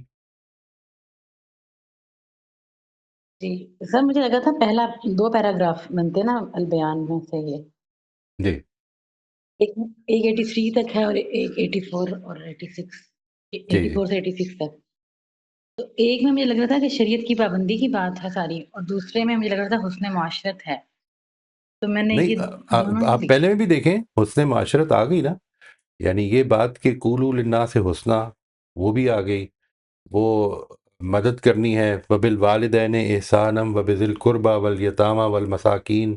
جی سر مجھے لگا تھا پہلا 2 پیراگراف بنتے نا البیان میں سے، یہ جی ایک 83 تک ہے اور ایک 84 اور 86، جی جی 84 سے 86 تک. تو ایک میں مجھے لگ رہا تھا کہ شریعت کی پابندی کی بات ہے ساری، اور دوسرے میں مجھے لگ رہا تھا حسن معاشرت ہے. تو میں نے نہیں، یہ دونوں آپ ہی پہلے لکھی. میں بھی دیکھیں حسن معاشرت آ گئی نا. یعنی یہ بات کہ قولوا للناس حسنا وہ بھی آ گئی. وہ مدد کرنی ہے، وبالوالدین احسانم وبذی القربى والیتامى والمساکین،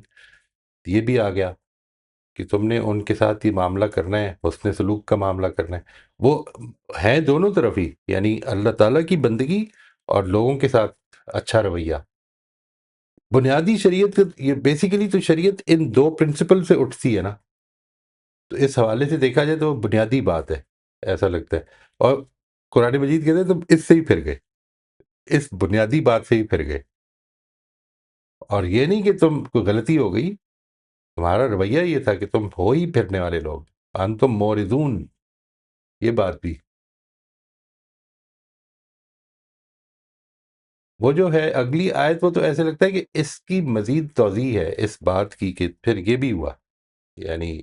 یہ بھی آ گیا کہ تم نے ان کے ساتھ یہ معاملہ کرنا ہے، حسن سلوک کا معاملہ کرنا ہے. وہ ہے دونوں طرف ہی، یعنی اللہ تعالیٰ کی بندگی اور لوگوں کے ساتھ اچھا رویہ. بنیادی شریعت یہ بیسیکلی تو شریعت ان دو پرنسپل سے اٹھتی ہے نا، تو اس حوالے سے دیکھا جائے تو وہ بنیادی بات ہے، ایسا لگتا ہے. اور قرآن مجید کہتے ہیں تم اس سے ہی پھر گئے، اس بنیادی بات سے ہی پھر گئے. اور یہ نہیں کہ تم کوئی غلطی ہو گئی، تمہارا رویہ یہ تھا کہ تم ہو ہی پھرنے والے لوگ، انتم موردون. یہ بات بھی وہ جو ہے اگلی آیت، وہ تو ایسے لگتا ہے کہ اس کی مزید توضیح ہے اس بات کی کہ پھر یہ بھی ہوا. یعنی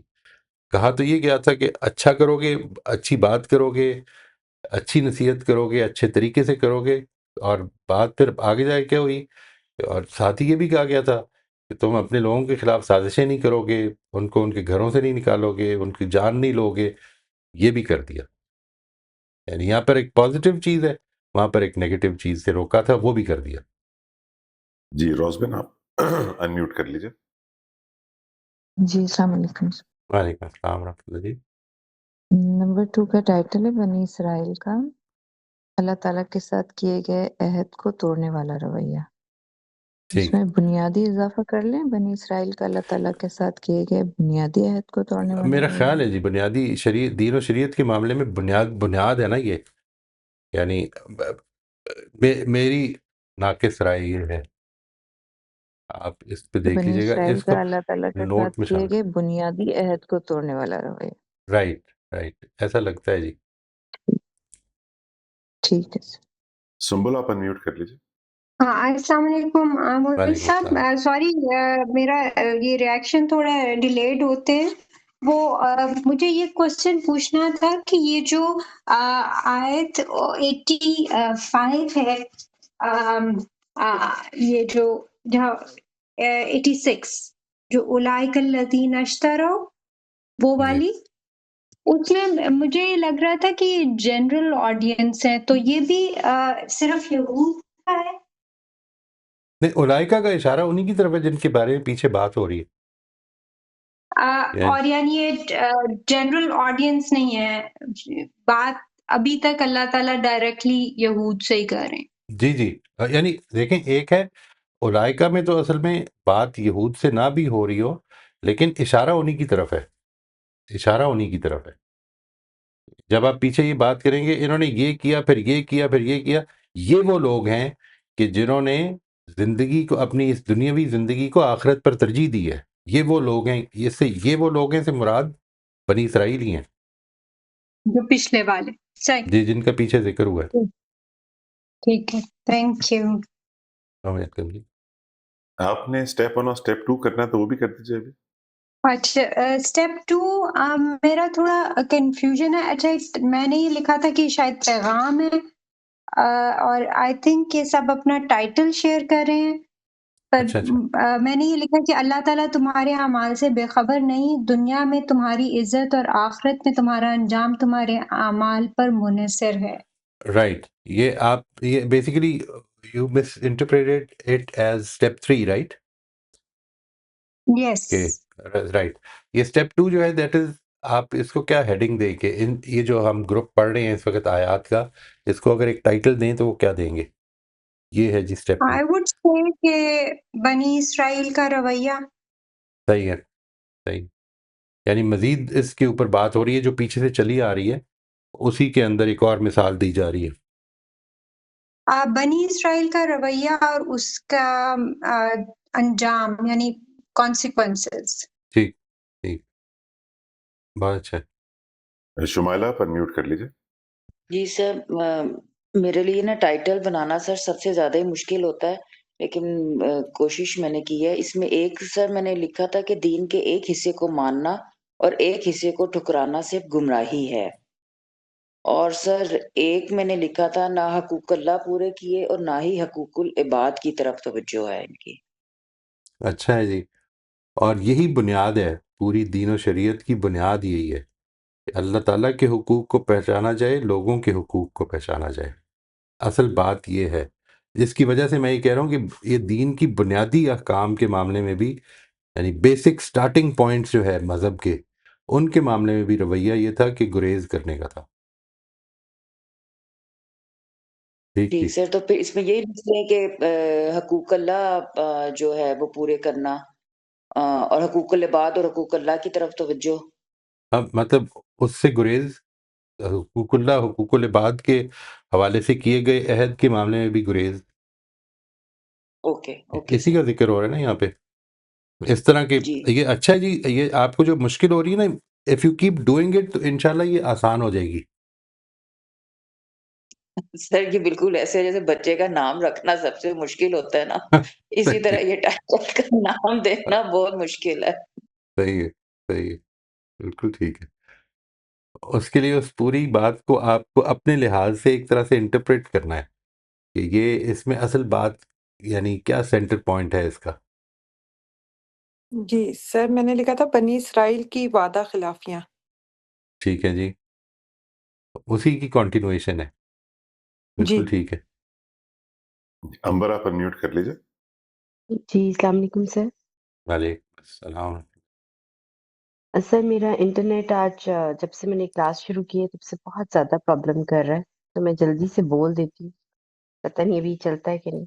کہا تو یہ گیا تھا کہ اچھا کرو گے، اچھی بات کرو گے، اچھی نصیحت کرو گے، اچھے طریقے سے کرو گے، اور بات پھر آگے جا کے کیا ہوئی. اور ساتھ ہی یہ بھی کہا گیا تھا کہ تم اپنے لوگوں کے خلاف سازشیں نہیں کرو گے، ان کو ان کے گھروں سے نہیں نکالو گے، ان کی جان نہیں لو گے. یہ بھی کر دیا. یعنی یہاں پر ایک پازیٹیو چیز ہے، وہاں پر ایک نیگیٹو چیز سے روکا تھا، وہ بھی کر دیا. جی روزبن آپ انمیوٹ کر لیجیے. جی السلام علیکم. وعلیکم السلام ورحمۃ اللہ. جی نمبر 2 کا ٹائٹل ہے بنی اسرائیل کا اللہ تعالیٰ کے ساتھ کیے گئے عہد کو توڑنے والا رویہ. اس ٹھیک. میں بنیادی اضافہ کر لیں، بنی اسرائیل کا اللہ تعالیٰ کے ساتھ کیے گئے بنیادی عہد کو توڑنے والا میرا رویہ. خیال ہے جی بنیادی شریعت، دین و شریعت کے معاملے میں بنیاد ہے نا یہ. یعنی میری ناقص رائے یہ ہے، آپ اس پہ دیکھ بنی لیجیے گا، اسرائیل اس کو کا اللہ تعالیٰ کے نوٹ ساتھ میں کیے شامل. گئے بنیادی عہد کو توڑنے والا رویہ. رائٹ ایسا لگتا ہے جی. ٹھیک ہے سر. سنبل آپ انمیوٹ کر لیجیے. السلام علیکم مولوی وعلیکم صاحب. السلام. سوری میرا یہ ریئیکشن تھوڑا ڈیلیڈ ہوتے ہیں. وہ مجھے یہ کوشچن پوچھنا تھا کہ یہ جو آیت 85 ہے، یہ جو جہاں 86 جو اولئک الذین اشتروا، وہ جی والی، اس میں مجھے لگ رہا تھا کہ یہ جنرل آڈینس ہے، تو یہ بھی صرف یہود کا ہے؟ نہیں، اولائکہ کا اشارہ انہی کی طرف ہے جن کے بارے میں پیچھے بات ہو رہی ہے. اور یعنی یہ جنرل آڈینس نہیں ہے، بات ابھی تک اللہ تعالیٰ ڈائریکٹلی یہود سے ہی کر رہے ہیں. جی یعنی دیکھیں، ایک ہے اولائکہ میں تو اصل میں بات یہود سے نہ بھی ہو رہی ہو، لیکن اشارہ انہی کی طرف ہے، اشارہ انہی کی طرف ہے. جب آپ پیچھے یہ بات کریں گے انہوں نے یہ کیا، پھر یہ کیا، پھر یہ کیا، یہ وہ لوگ ہیں کہ جنہوں نے زندگی کو، اپنی اس دنیاوی زندگی کو آخرت پر ترجیح دی ہے. یہ وہ لوگ ہیں، یہ وہ لوگ ہیں سے مراد بنی اسرائیل ہی ہیں جو پچھلے والے. صحیح، جی، جن کا پیچھے ذکر ہوا ہے. ٹھیک ہے، تھینک یو. السلام علیکم جی. آپ نے اسٹیپ 1 اور اسٹیپ 2 کرنا ہے تو وہ بھی کر دیجیے ابھی. اچھا، اسٹیپ 2 میرا تھوڑا کنفیوژن ہے. اچھا، میں نے یہ لکھا تھا کہ شاید پیغام ہے، اور آئی تھنک یہ سب اپنا ٹائٹل شیئر کر رہے ہیں، پر اچھا میں نے یہ لکھا کہ اللہ تعالیٰ تمہارے اعمال سے بے خبر نہیں، دنیا میں تمہاری عزت اور آخرت میں تمہارا انجام تمہارے اعمال پر منحصر ہے. رائٹ. یہ basically you misinterpreted it as step 3، right? Yes. کہ رائٹ، یہ اسٹیپ 2 جو ہے دیٹ از، آپ اس کو کیا ہیڈنگ دیں کہ یہ جو ہم گروپ پڑھ رہے ہیں اس وقت آیات کا، اس کو اگر ایک ٹائٹل دیں تو وہ کیا دیں گے؟ یہ ہے جی اسٹیپ 2. آئی وڈ سے کہ بنی اسرائیل کا رویہ. صحیح ہے، صحیح. یعنی مزید اس کے اوپر بات ہو رہی ہے جو پیچھے سے چلی آ رہی ہے، اسی کے اندر ایک اور مثال دی جا رہی ہے. بنی اسرائیل کا رویہ اور اس کا انجام یعنی کانسیکوینسز. ٹھیک ٹھیک، بہت اچھا. شمائلہ آپ انمیوٹ کر لیجیے. جی سر، میرے لیے نا ٹائٹل بنانا سر سب سے زیادہ ہی مشکل ہوتا ہے، لیکن کوشش میں نے کی ہے. اس میں ایک سر میں نے لکھا تھا کہ دین کے ایک حصے کو ماننا اور ایک حصے کو ٹھکرانا صرف گمراہی ہے. اور سر ایک میں نے لکھا تھا نہ حقوق اللہ پورے کیے اور نہ ہی حقوق العباد کی طرف توجہ ہے ان کی. اچھا ہے جی. اور یہی بنیاد ہے، پوری دین و شریعت کی بنیاد یہی ہے کہ اللہ تعالیٰ کے حقوق کو پہچانا جائے، لوگوں کے حقوق کو پہچانا جائے. اصل بات یہ ہے جس کی وجہ سے میں یہ کہہ رہا ہوں کہ یہ دین کی بنیادی احکام کے معاملے میں بھی، یعنی بیسک سٹارٹنگ پوائنٹس جو ہے مذہب کے، ان کے معاملے میں بھی رویہ یہ تھا کہ گریز کرنے کا تھا. ٹھیک جی جی. سر، تو پھر اس میں یہی لکھ لیں کہ حقوق اللہ جو ہے وہ پورے کرنا، اور حقوق العباد اور حقوق اللہ کی طرف توجہ. اب مطلب اس سے گریز، حقوق اللہ حقوق العباد کے حوالے سے کیے گئے عہد کے معاملے میں بھی گریز، اوکے اوکے اسی سر. کا ذکر ہو رہا ہے نا یہاں پہ. اس طرح کے جی یہ اچھا جی، یہ آپ کو جو مشکل ہو رہی ہے نا، if you keep doing it تو انشاءاللہ یہ آسان ہو جائے گی. سر، یہ بالکل ایسے جیسے بچے کا نام رکھنا سب سے مشکل ہوتا ہے نا، اسی طرح یہ ٹائٹل کا نام دینا بہت مشکل ہے. صحیح ہے، صحیح ہے، بالکل ٹھیک ہے. اس کے لیے اس پوری بات کو آپ کو اپنے لحاظ سے ایک طرح سے انٹرپریٹ کرنا ہے کہ یہ اس میں اصل بات یعنی کیا سینٹر پوائنٹ ہے اس کا. جی سر، میں نے لکھا تھا بنی اسرائیل کی وعدہ خلافیاں. ٹھیک ہے جی، اسی کی کنٹینویشن ہے. جی بالکل ٹھیک ہے. امبر آپ انمیوٹ کر لیجیے. جی السلام علیکم سر. وعلیکم السلام. سر میرا انٹرنیٹ آج جب سے میں نے کلاس شروع کی ہے تب سے بہت زیادہ پرابلم کر رہا ہے، تو میں جلدی سے بول دیتی ہوں، پتہ نہیں ابھی چلتا ہے کہ نہیں.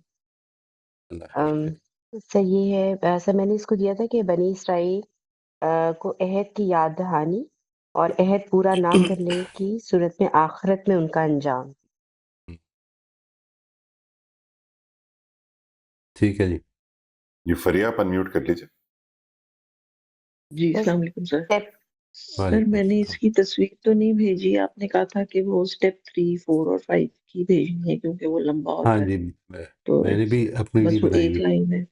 اللہ خیر کرے. سر یہ ہے، سر میں نے اس کو دیا تھا کہ بنی اسرائیل کو عہد کی یاد دہانی اور عہد پورا نہ کرنے کی صورت میں آخرت میں ان کا انجام. ٹھیک ہے جی. جی فریہ آپ انمیوٹ کر لیجیے. جی بس السلام علیکم سر. اسٹیپ سر وعلیکم میں نے اس السلام. کی تصویر تو نہیں بھیجی، آپ نے کہا تھا کہ وہ اسٹیپ 3 4 اور 5 کی بھیجنی ہے کیونکہ وہ لمبا ہاں ہوتا ہے. جی، تو میں نے بھی اپنی بس نہیں وہ بنائی ایک ہوئی. لائن ہے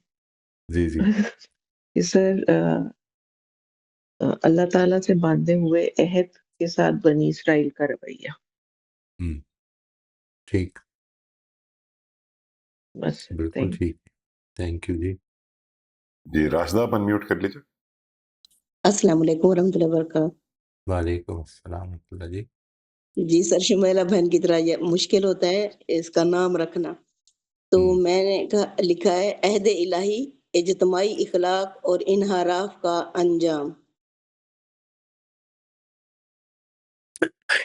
جی جی. کہ سر اللہ تعالیٰ سے باندھے ہوئے عہد کے ساتھ بنی اسرائیل کا رویہ. ٹھیک، بس بالکل تھینک ٹھیک. تھینک یو جی. جی راشدہ آپ انمیوٹ کر لیجیے. السلام علیکم ورحمۃ اللہ وبرکاتہ. وعلیکم السلام ورحمۃ اللہ جی. جی سر، شمیلہ بہن کی طرح یہ مشکل ہوتا ہے اس کا نام رکھنا، تو میں نے لکھا ہے عہد الہی، اجتماعی اخلاق اور انحراف کا انجام.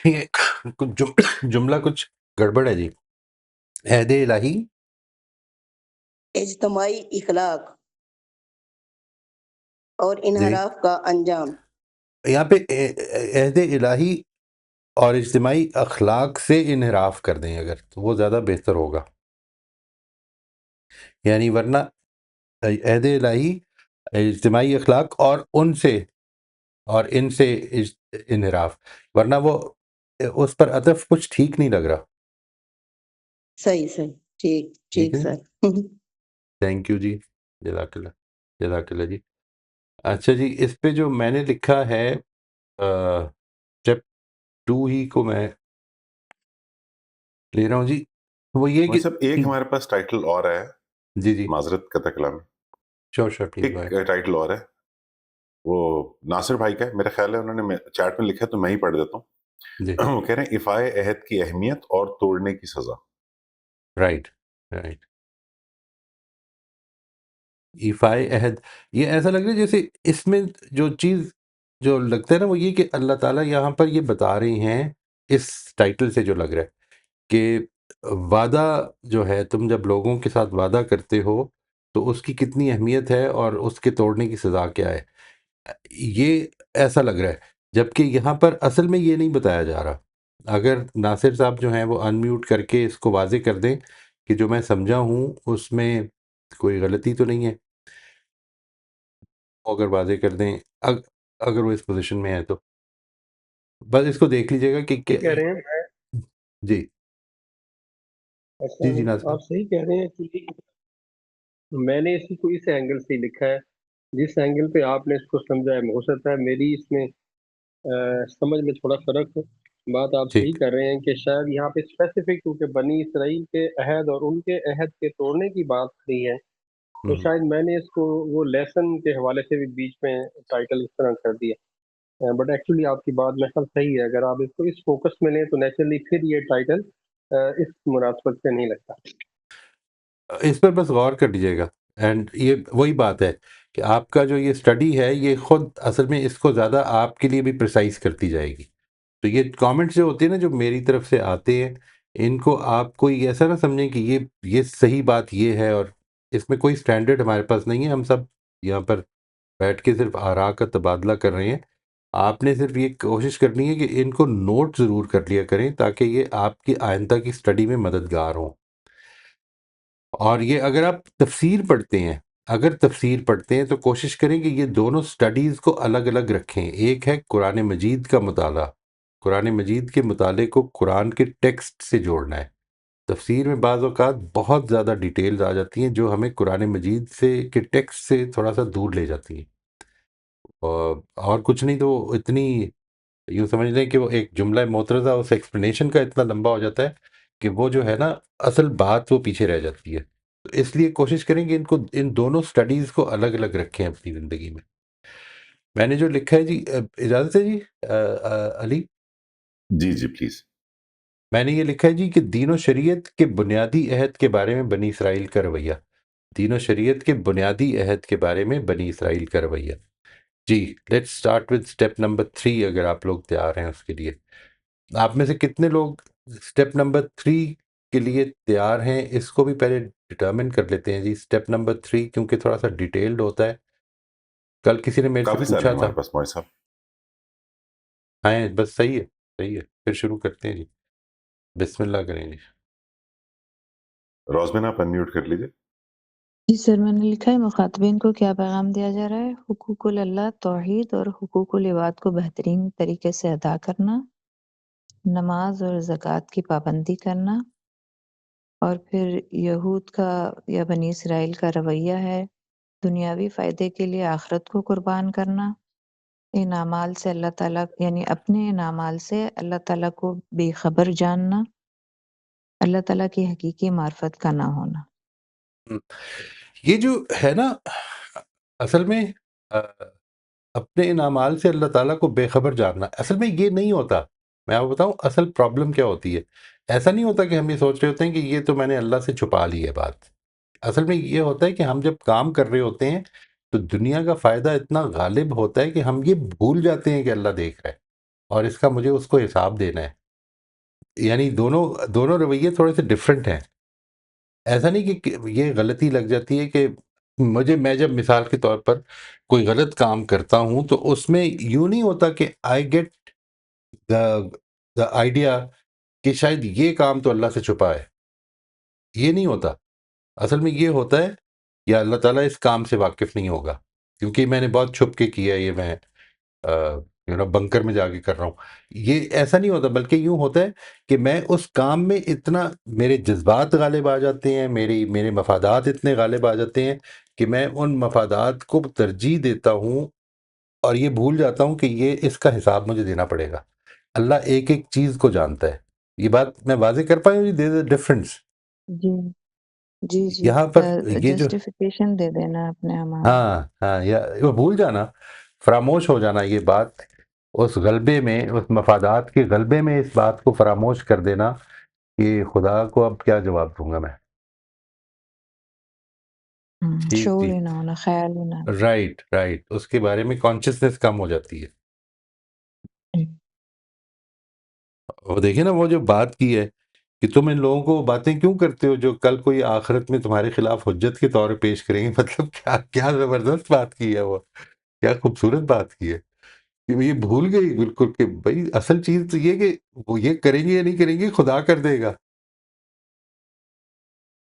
یہ کچھ جملہ کچھ گڑبڑ ہے جی. عہد الہی، اجتماعی اخلاق اور جی انحراف کا انجام. یہاں پہ عہد الہی اور اجتماعی اخلاق سے انحراف کر دیں اگر تو وہ زیادہ بہتر ہوگا. یعنی ورنہ عہد الہی، اجتماعی اخلاق اور ان سے انحراف، ورنہ وہ اس پر عطف کچھ ٹھیک نہیں لگ رہا. صحیح صحیح، ٹھیک ٹھیک ٹھیک ہے جی. سر. تھینک یو جی. جزاک اللہ، جزاک اللہ جی. اچھا جی، اس پہ جو میں نے لکھا ہے اسٹیپ 2 ہی کو میں لے رہا ہوں جی. وہ یہ کہ صاحب ایک ہمارے پاس ٹائٹل اور ہے، جی جی معذرت کا کلام، شور شور پلیز ایک ٹائٹل اور ہے، وہ ناصر بھائی کا ہے، میرا خیال ہے انہوں نے چیٹ میں لکھا ہے تو میں ہی پڑھ دیتا ہوں. جی. وہ کہہ رہے ہیں افائے عہد کی اہمیت اور توڑنے کی سزا. Right right. ایفائے عہد، یہ ایسا لگ رہا ہے جیسے اس میں جو چیز جو لگتا ہے نا وہ یہ کہ اللہ تعالیٰ یہاں پر یہ بتا رہے ہیں اس ٹائٹل سے جو لگ رہا ہے کہ وعدہ جو ہے، تم جب لوگوں کے ساتھ وعدہ کرتے ہو تو اس کی کتنی اہمیت ہے اور اس کے توڑنے کی سزا کیا ہے. یہ ایسا لگ رہا ہے، جبکہ یہاں پر اصل میں یہ نہیں بتایا جا رہا. اگر ناصر صاحب جو ہیں وہ ان میوٹ کر کے اس کو واضح کر دیں کہ جو میں سمجھا ہوں اس میں کوئی غلطی تو نہیں ہے، اگر واضح کر دیں اگر وہ اس پوزیشن میں ہے تو بس اس کو دیکھ لیجئے گا کہ کہہ رہے ہیں جی ایسا جی جی ناصر آپ صحیح کہہ رہے ہیں کہ میں نے اس کو اس اینگل سے لکھا ہے، جس اینگل پہ آپ نے اس کو سمجھا ہے. ہو سکتا ہے میری اس میں سمجھ میں تھوڑا فرق ہو. بات آپ صحیح ٹھیک. کر رہے ہیں کہ شاید یہاں پہ اسپیسیفک کیونکہ بنی اسرائیل کے عہد اور ان کے عہد کے توڑنے کی بات نہیں ہے، تو شاید میں نے اس کو وہ لیسن کے حوالے سے بھی بیچ میں ٹائٹل اس طرح کر دیا. بٹ ایکچولی آپ کی بات میں سب صحیح ہے، اگر آپ اس کو اس فوکس میں لیں تو نیچرلی پھر یہ ٹائٹل اس مناسبت سے نہیں لگتا. اس پر بس غور کر لیجیے گا. اینڈ یہ وہی بات ہے کہ آپ کا جو یہ اسٹڈی ہے یہ خود اصل میں اس کو زیادہ آپ کے لیے بھی پریسائز کرتی جائے گی. تو یہ کامنٹس جو ہوتے ہیں نا جو میری طرف سے آتے ہیں ان کو آپ کوئی ایسا نہ سمجھیں کہ یہ صحیح بات یہ ہے اور اس میں کوئی سٹینڈرڈ ہمارے پاس نہیں ہے. ہم سب یہاں پر بیٹھ کے صرف آراء کا تبادلہ کر رہے ہیں. آپ نے صرف یہ کوشش کرنی ہے کہ ان کو نوٹ ضرور کر لیا کریں تاکہ یہ آپ کی آئندہ کی اسٹڈی میں مددگار ہوں. اور یہ اگر آپ تفسیر پڑھتے ہیں تو کوشش کریں کہ یہ دونوں سٹڈیز کو الگ الگ رکھیں. ایک ہے قرآن مجید کا مطالعہ، قرآن مجید کے مطالعے کو قرآن کے ٹیکسٹ سے جوڑنا ہے. تفسیر میں بعض اوقات بہت زیادہ ڈیٹیلز آ جاتی ہیں جو ہمیں قرآن مجید سے کے ٹیکسٹ سے تھوڑا سا دور لے جاتی ہیں. اور کچھ نہیں تو اتنی یوں سمجھ لیں کہ وہ ایک جملہ معترضہ اس ایکسپلینیشن کا اتنا لمبا ہو جاتا ہے کہ وہ جو ہے نا اصل بات وہ پیچھے رہ جاتی ہے. تو اس لیے کوشش کریں کہ ان دونوں سٹڈیز کو الگ الگ رکھیں اپنی زندگی میں. میں نے جو لکھا ہے جی، اجازت ہے جی علی؟ جی پلیز. میں نے یہ لکھا ہے جی کہ دین و شریعت کے بنیادی عہد کے بارے میں بنی اسرائیل کا رویہ. دین و شریعت کے بنیادی عہد کے بارے میں بنی اسرائیل کا رویہ. جی let's start with step number 3 اگر آپ لوگ تیار ہیں اس کے لیے. آپ میں سے کتنے لوگ اسٹیپ نمبر 3 کے لیے تیار ہیں؟ اس کو بھی پہلے ڈٹرمن کر لیتے ہیں جی. اسٹیپ نمبر 3 کیونکہ تھوڑا سا ڈیٹیلڈ ہوتا ہے. کل کسی نے میرے سے کافی سارے پوچھا ہیں تھا. ہمارے پاس موئے صاحب. ہاں بس صحیح ہے پھر شروع کرتے ہیں جی. بسم اللہ کریں جی. روزمین آپ انمیوٹ کر لیجیے. جی سر، میں نے لکھا ہے مخاطبین کو کیا پیغام دیا جا رہا ہے؟ حقوق اللہ، توحید اور حقوق العباد کو بہترین طریقے سے ادا کرنا، نماز اور زکوٰۃ کی پابندی کرنا، اور پھر یہود کا یا بنی اسرائیل کا رویہ ہے دنیاوی فائدے کے لیے آخرت کو قربان کرنا. ان اعمال سے اللہ تعالیٰ یعنی اپنے ان اعمال سے اللہ تعالیٰ کو بے خبر جاننا، اللہ تعالیٰ کی حقیقی معرفت کا نہ ہونا. یہ جو ہے نا اصل میں اپنے ان اعمال سے اللہ تعالیٰ کو بے خبر جاننا، اصل میں یہ نہیں ہوتا. میں آپ کو بتاؤں اصل پرابلم کیا ہوتی ہے. ایسا نہیں ہوتا کہ ہم یہ سوچ رہے ہوتے ہیں کہ یہ تو میں نے اللہ سے چھپا لی ہے بات. اصل میں یہ ہوتا ہے کہ ہم جب کام کر رہے ہوتے ہیں تو دنیا کا فائدہ اتنا غالب ہوتا ہے کہ ہم یہ بھول جاتے ہیں کہ اللہ دیکھ رہا ہے اور اس کا مجھے اس کو حساب دینا ہے. یعنی دونوں رویے تھوڑے سے ڈفرینٹ ہیں. ایسا نہیں کہ یہ غلطی لگ جاتی ہے کہ میں جب مثال کے طور پر کوئی غلط کام کرتا ہوں تو اس میں یوں نہیں ہوتا کہ آئی گیٹ دا آئیڈیا کہ شاید یہ کام تو اللہ سے چھپا ہے. یہ نہیں ہوتا. اصل میں یہ ہوتا ہے یا اللہ تعالیٰ اس کام سے واقف نہیں ہوگا کیونکہ میں نے بہت چھپ کے کیا، یہ میں بنکر میں جا کے کر رہا ہوں. یہ ایسا نہیں ہوتا، بلکہ یوں ہوتا ہے کہ میں اس کام میں اتنا میرے جذبات غالب آ جاتے ہیں، میرے مفادات اتنے غالب آ جاتے ہیں کہ میں ان مفادات کو ترجیح دیتا ہوں اور یہ بھول جاتا ہوں کہ یہ اس کا حساب مجھے دینا پڑے گا. اللہ ایک ایک چیز کو جانتا ہے. یہ بات میں واضح کر پائی ہوں جی؟ دیر از اے ڈفرنس جی یہاں پر. یہ جو جسٹیفیکیشن دے دینا اپنے اعمال. ہاں یا وہ بھول جانا، فراموش ہو جانا، یہ بات اس غلبے میں، اس مفادات کے غلبے میں اس بات کو فراموش کر دینا کہ خدا کو اب کیا جواب دوں گا میں. ٹھیک شعور جی، ہی نہ ہونا، خیال ہی نہ. رائٹ اس کے بارے میں کانشیسنس کم ہو جاتی ہے. وہ دیکھیں نا وہ جو بات کی ہے کہ تم ان لوگوں کو باتیں کیوں کرتے ہو جو کل کوئی آخرت میں تمہارے خلاف حجت کے طور پہ پیش کریں گے. مطلب کیا زبردست بات کی ہے، وہ کیا خوبصورت بات کی ہے کہ یہ بھول گئی بالکل کہ بھائی اصل چیز تو یہ کہ وہ یہ کریں گے یا نہیں کریں گے خدا کر دے گا.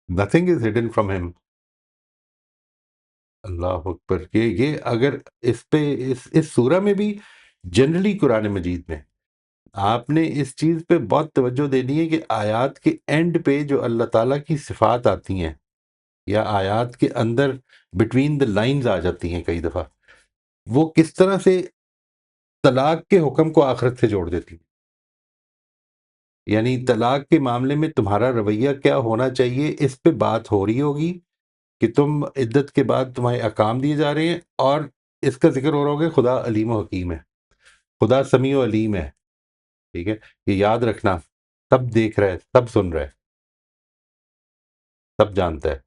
نتھنگ از ہڈن فرام ہم. اللہ اکبر. یہ اگر اس پہ اس سورہ میں بھی جنرلی قرآن مجید میں آپ نے اس چیز پہ بہت توجہ دینی ہے کہ آیات کے اینڈ پہ جو اللہ تعالیٰ کی صفات آتی ہیں یا آیات کے اندر بٹوین دا لائنز آ جاتی ہیں کئی دفعہ، وہ کس طرح سے طلاق کے حکم کو آخرت سے جوڑ دیتی ہیں. یعنی طلاق کے معاملے میں تمہارا رویہ کیا ہونا چاہیے اس پہ بات ہو رہی ہوگی کہ تم عدت کے بعد تمہارے احکام دیے جا رہے ہیں اور اس کا ذکر ہو رہا ہوگا خدا علیم و حکیم ہے، خدا سمیع و علیم ہے. ٹھیک ہے، یہ یاد رکھنا سب دیکھ رہا ہے، سب سن رہا ہے، سب جانتا ہے،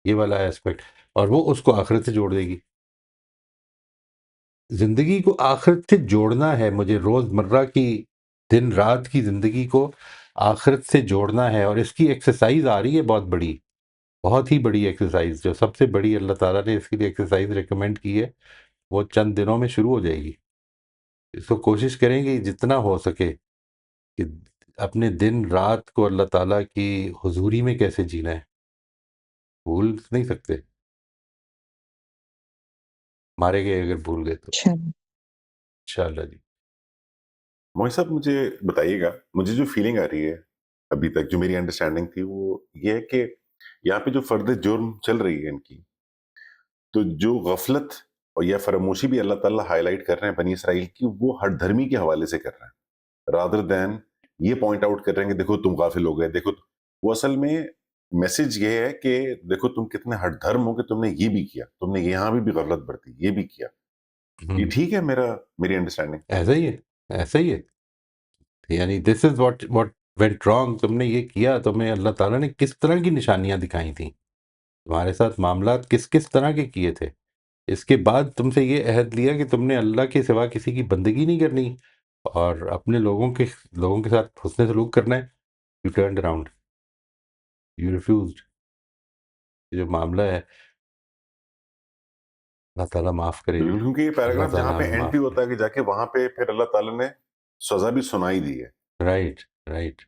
یہ والا ایسپیکٹ، اور وہ اس کو آخرت سے جوڑ دے گی. زندگی کو آخرت سے جوڑنا ہے مجھے، روز مرہ کی دن رات کی زندگی کو آخرت سے جوڑنا ہے، اور اس کی ایکسرسائز آ رہی ہے بہت بڑی، بہت ہی بڑی ایکسرسائز، جو سب سے بڑی اللہ تعالیٰ نے اس کے لیے ایکسرسائز ریکمینڈ کی ہے، وہ چند دنوں میں شروع ہو جائے گی. اس کو کوشش کریں گے جتنا ہو سکے کہ اپنے دن رات کو اللہ تعالیٰ کی حضوری میں کیسے جینا ہے. بھول نہیں سکتے، مارے گئے اگر بھول گئے تو انشاءاللہ. جی موہی صاحب مجھے بتائیے گا، مجھے جو فیلنگ آ رہی ہے ابھی تک، جو میری انڈرسٹینڈنگ تھی، وہ یہ ہے کہ یہاں پہ جو فرد جرم چل رہی ہے ان کی، تو جو غفلت اور یا فراموشی بھی اللہ تعالیٰ ہائی لائٹ کر رہے ہیں بنی اسرائیل کی، وہ ہٹ دھرمی کے حوالے سے کر رہے ہیں، رادر دین یہ پوائنٹ آؤٹ کر رہے ہیں کہ دیکھو تم غافل ہو گئے، دیکھو وہ اصل میں میسج یہ ہے کہ دیکھو تم کتنے ہٹ دھرم ہو کہ تم نے یہ بھی کیا، تم نے یہاں بھی غفلت برتی، یہ بھی کیا. یہ ٹھیک ہے میری انڈرسٹینڈنگ؟ ایسا ہی ہے، ایسا ہی ہے. یعنی دس از واٹ وینٹ رانگ. تم نے یہ کیا، تمہیں اللہ تعالیٰ نے کس طرح کی نشانیاں دکھائی تھیں، تمہارے ساتھ معاملات کس طرح کے کیے تھے. اس کے بعد تم سے یہ عہد لیا کہ تم نے اللہ کے سوا کسی کی بندگی نہیں کرنی اور اپنے لوگوں کے ساتھ حسن سلوک کرنا ہے. You turned around, you refused. جو معاملہ ہے اللہ تعالیٰ معاف کرے جی. کیونکہ یہ اللہ پیراگراف جہاں تعالیٰ پہ ہمیں اینڈ معاف بھی ہوتا ہے کہ جا کے وہاں پہ پھر اللہ تعالیٰ نے سزا بھی سنائی دی ہے، رائٹ رائٹ.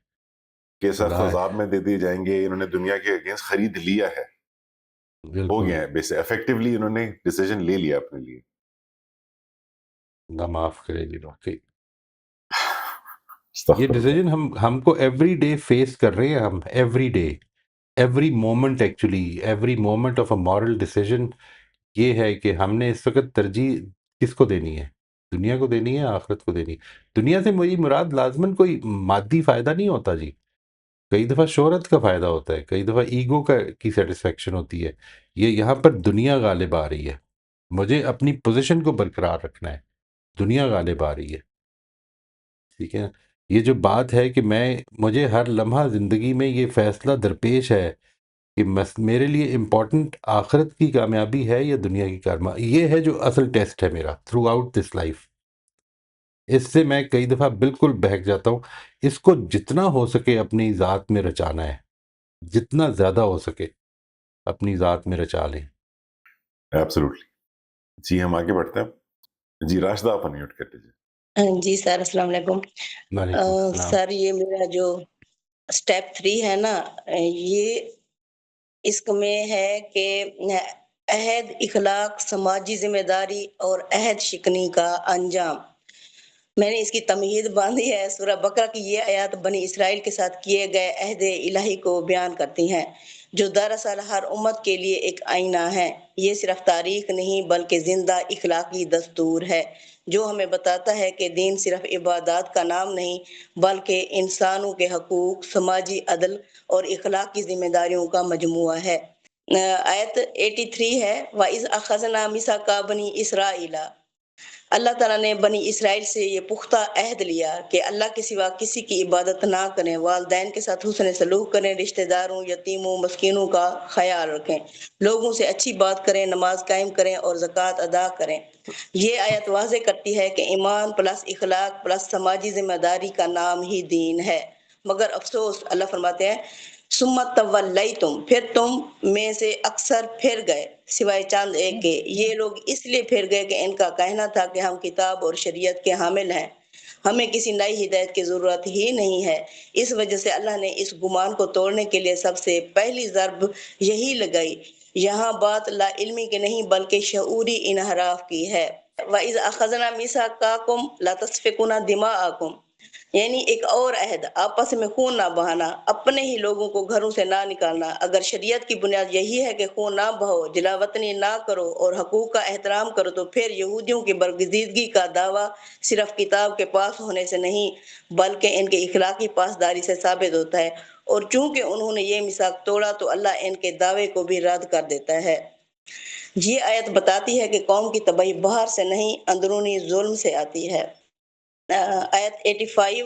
کہ سخت عذاب میں دے دیے جائیں گے، انہوں نے دنیا کے اگینسٹ خرید لیا ہے، ہو گیا ہے، بیسے افیکٹولی انہوں نے ڈیسیجن لے لیا اپنے لیے. اللہ معاف کرے جی. واقعی یہ استغفر اللہ. ڈیسیجن ہم کو ایوری ڈے فیس کر رہے ہیں، ہم every day, every moment, actually every moment of a moral decision. یہ ہے کہ ہم نے اس وقت ترجیح کس کو دینی ہے، دنیا کو دینی ہے، آخرت کو دینی ہے. دنیا سے میری مراد لازماً کوئی مادی فائدہ نہیں ہوتا جی. کئی دفعہ شہرت کا فائدہ ہوتا ہے، کئی دفعہ ایگو کی سیٹسفیکشن ہوتی ہے. یہاں پر دنیا غالب آ رہی ہے، مجھے اپنی پوزیشن کو برقرار رکھنا ہے، دنیا غالب آ رہی ہے. ٹھیک ہے، یہ جو بات ہے کہ مجھے ہر لمحہ زندگی میں یہ فیصلہ درپیش ہے کہ میرے لیے امپورٹنٹ آخرت کی کامیابی ہے یا دنیا کی کامیابی. یہ ہے جو اصل ٹیسٹ ہے میرا تھرو آؤٹ دس لائف. اس سے میں کئی دفعہ بالکل بہک جاتا ہوں. اس کو جتنا ہو سکے اپنی ذات میں رچانا ہے، جتنا زیادہ ہو سکے اپنی ذات میں رچا لیں. ایبسولوٹلی. جی ہم آگے بڑھتے ہیں. جی راشدہ آپ انمیوٹ کر لیجیے. جی سر السلام علیکم. وعلیکم السلام. سر یہ میرا جو اسٹیپ 3 ہے نا، یہ اس میں ہے کہ عہد، اخلاق، سماجی ذمہ داری اور عہد شکنی کا انجام. میں نے اس کی تمہید باندھی ہے. سورہ بقرہ کی یہ آیات بنی اسرائیل کے ساتھ کیے گئے عہد الہی کو بیان کرتی ہیں، جو دراصل ہر امت کے لیے ایک آئینہ ہے. یہ صرف تاریخ نہیں بلکہ زندہ اخلاقی دستور ہے، جو ہمیں بتاتا ہے کہ دین صرف عبادات کا نام نہیں بلکہ انسانوں کے حقوق، سماجی عدل اور اخلاقی ذمہ داریوں کا مجموعہ ہے. آیت 83 ہے، وَإِذْ أَخَذْنَا مِيثَاقَ بَنِي إِسْرَائِيلَ. اللہ تعالیٰ نے بنی اسرائیل سے یہ پختہ عہد لیا کہ اللہ کے سوا کسی کی عبادت نہ کریں، والدین کے ساتھ حسن سلوک کریں، رشتہ داروں، یتیموں، مسکینوں کا خیال رکھیں، لوگوں سے اچھی بات کریں، نماز قائم کریں اور زکوٰۃ ادا کریں. یہ آیت واضح کرتی ہے کہ ایمان پلس اخلاق پلس سماجی ذمہ داری کا نام ہی دین ہے. مگر افسوس، اللہ فرماتے ہیں سمت تولیتم، پھر تم میں سے اکثر پھر گئے سوائے چاند ایک کے. یہ لوگ اس لیے پھر گئے کہ ان کا کہنا تھا کہ ہم کتاب اور شریعت کے حامل ہیں، ہمیں کسی نئی ہدایت کی ضرورت ہی نہیں ہے. اس وجہ سے اللہ نے اس گمان کو توڑنے کے لیے سب سے پہلی ضرب یہی لگائی. یہاں بات لا علمی کی نہیں بلکہ شعوری انحراف کی ہے. وَإِذْ أَخَذْنَا مِيثَاقَكُمْ لَا تَسْفِكُونَ دِمَاءَكُمْ. یعنی ایک اور عہد، آپس میں خون نہ بہانا، اپنے ہی لوگوں کو گھروں سے نہ نکالنا. اگر شریعت کی بنیاد یہی ہے کہ خون نہ بہو، جلا وطنی نہ کرو اور حقوق کا احترام کرو، تو پھر یہودیوں کی برگزیدگی کا دعویٰ صرف کتاب کے پاس ہونے سے نہیں بلکہ ان کے اخلاقی پاسداری سے ثابت ہوتا ہے. اور چونکہ انہوں نے یہ میثاق توڑا تو اللہ ان کے دعوے کو بھی رد کر دیتا ہے. یہ آیت بتاتی ہے کہ قوم کی تباہی باہر سے نہیں اندرونی ظلم سے آتی ہے. آیت 85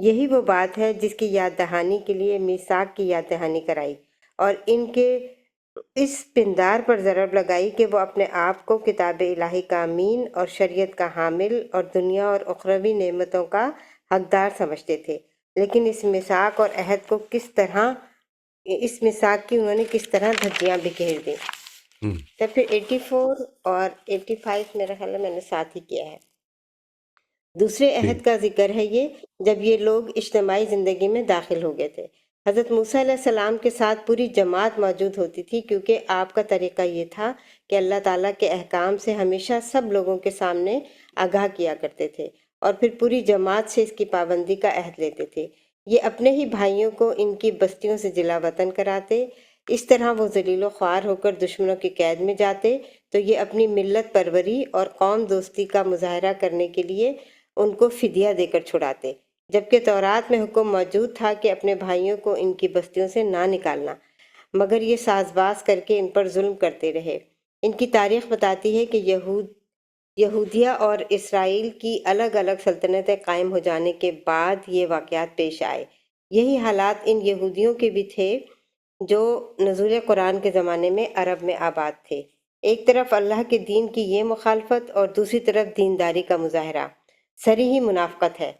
یہی وہ بات ہے جس کی یاد دہانی کے لیے میثاق کی یاد دہانی کرائی اور ان کے اس پندار پر ضرب لگائی کہ وہ اپنے آپ کو کتاب الہی کا امین اور شریعت کا حامل اور دنیا اور اخروی نعمتوں کا حقدار سمجھتے تھے، لیکن اس میثاق اور عہد کو اس میثاق کی انہوں نے کس طرح دھجیاں بکھیر دیں۔ تو پھر 84 اور 85 میرا خیال ہے میں نے ساتھ ہی کیا ہے۔ دوسرے عہد کا ذکر ہے یہ جب یہ لوگ اجتماعی زندگی میں داخل ہو گئے تھے۔ حضرت موسیٰ علیہ السلام کے ساتھ پوری جماعت موجود ہوتی تھی کیونکہ آپ کا طریقہ یہ تھا کہ اللہ تعالیٰ کے احکام سے ہمیشہ سب لوگوں کے سامنے آگاہ کیا کرتے تھے اور پھر پوری جماعت سے اس کی پابندی کا عہد لیتے تھے۔ یہ اپنے ہی بھائیوں کو ان کی بستیوں سے جلا وطن کراتے، اس طرح وہ ذلیل و خوار ہو کر دشمنوں کی قید میں جاتے تو یہ اپنی ملت پروری اور قوم دوستی کا مظاہرہ کرنے کے لیے ان کو فدیہ دے کر چھڑاتے، جبکہ تورات میں حکم موجود تھا کہ اپنے بھائیوں کو ان کی بستیوں سے نہ نکالنا، مگر یہ ساز باز کر کے ان پر ظلم کرتے رہے۔ ان کی تاریخ بتاتی ہے کہ یہودیہ اور اسرائیل کی الگ الگ سلطنتیں قائم ہو جانے کے بعد یہ واقعات پیش آئے۔ یہی حالات ان یہودیوں کے بھی تھے جو نزول قرآن کے زمانے میں عرب میں آباد تھے۔ ایک طرف اللہ کے دین کی یہ مخالفت اور دوسری طرف دینداری کا مظاہرہ، صریحی منافقت ہے۔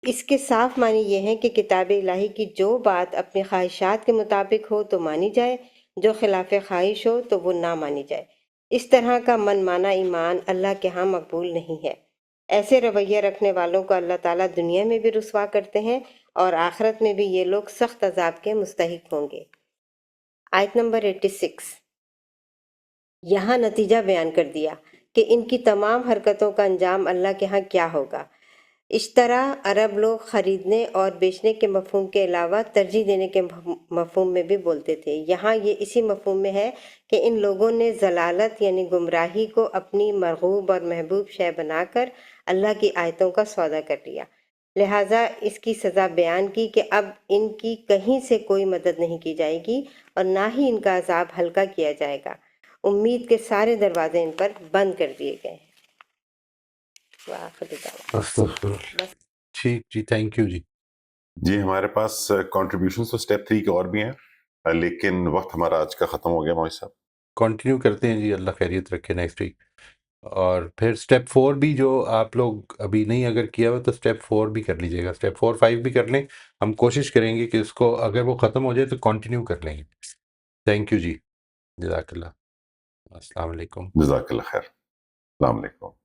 اس کے صاف معنی یہ ہیں کہ کتاب الہی کی جو بات اپنی خواہشات کے مطابق ہو تو مانی جائے، جو خلاف خواہش ہو تو وہ نہ مانی جائے۔ اس طرح کا من مانا ایمان اللہ کے ہاں مقبول نہیں ہے۔ ایسے رویہ رکھنے والوں کو اللہ تعالیٰ دنیا میں بھی رسوا کرتے ہیں اور آخرت میں بھی یہ لوگ سخت عذاب کے مستحق ہوں گے۔ آیت نمبر 86 یہاں نتیجہ بیان کر دیا کہ ان کی تمام حرکتوں کا انجام اللہ کے ہاں کیا ہوگا۔ اشترا عرب لوگ خریدنے اور بیچنے کے مفہوم کے علاوہ ترجیح دینے کے مفہوم میں بھی بولتے تھے۔ یہاں یہ اسی مفہوم میں ہے کہ ان لوگوں نے ضلالت یعنی گمراہی کو اپنی مرغوب اور محبوب شے بنا کر اللہ کی آیتوں کا سودا کر لیا، لہٰذا اس کی سزا بیان کی کہ اب ان کی کہیں سے کوئی مدد نہیں کی جائے گی اور نہ ہی ان کا عذاب ہلکا کیا جائے گا۔ امید کے سارے دروازے ان پر بند کر دیے گئے ہیں۔ ٹھیک جی، تھینک یو جی۔ جی ہمارے پاس کنٹریبیوشنز تو اسٹیپ 3 کے اور بھی ہیں، لیکن وقت ہمارا آج کا ختم ہو گیا موئی صاحب۔ کنٹینیو کرتے ہیں جی، اللہ خیریت رکھے نیکسٹ ویک۔ اور پھر اسٹیپ 4 بھی جو آپ لوگ ابھی نہیں اگر کیا ہوا تو اسٹیپ 4 بھی کر لیجیے گا، اسٹیپ 4 5 بھی کر لیں۔ ہم کوشش کریں گے کہ اس کو اگر وہ ختم ہو جائے تو کنٹینیو کر لیں گے۔ تھینک یو جی، جزاک اللہ، السلام علیکم۔ جزاک اللہ خیر، السلام علیکم۔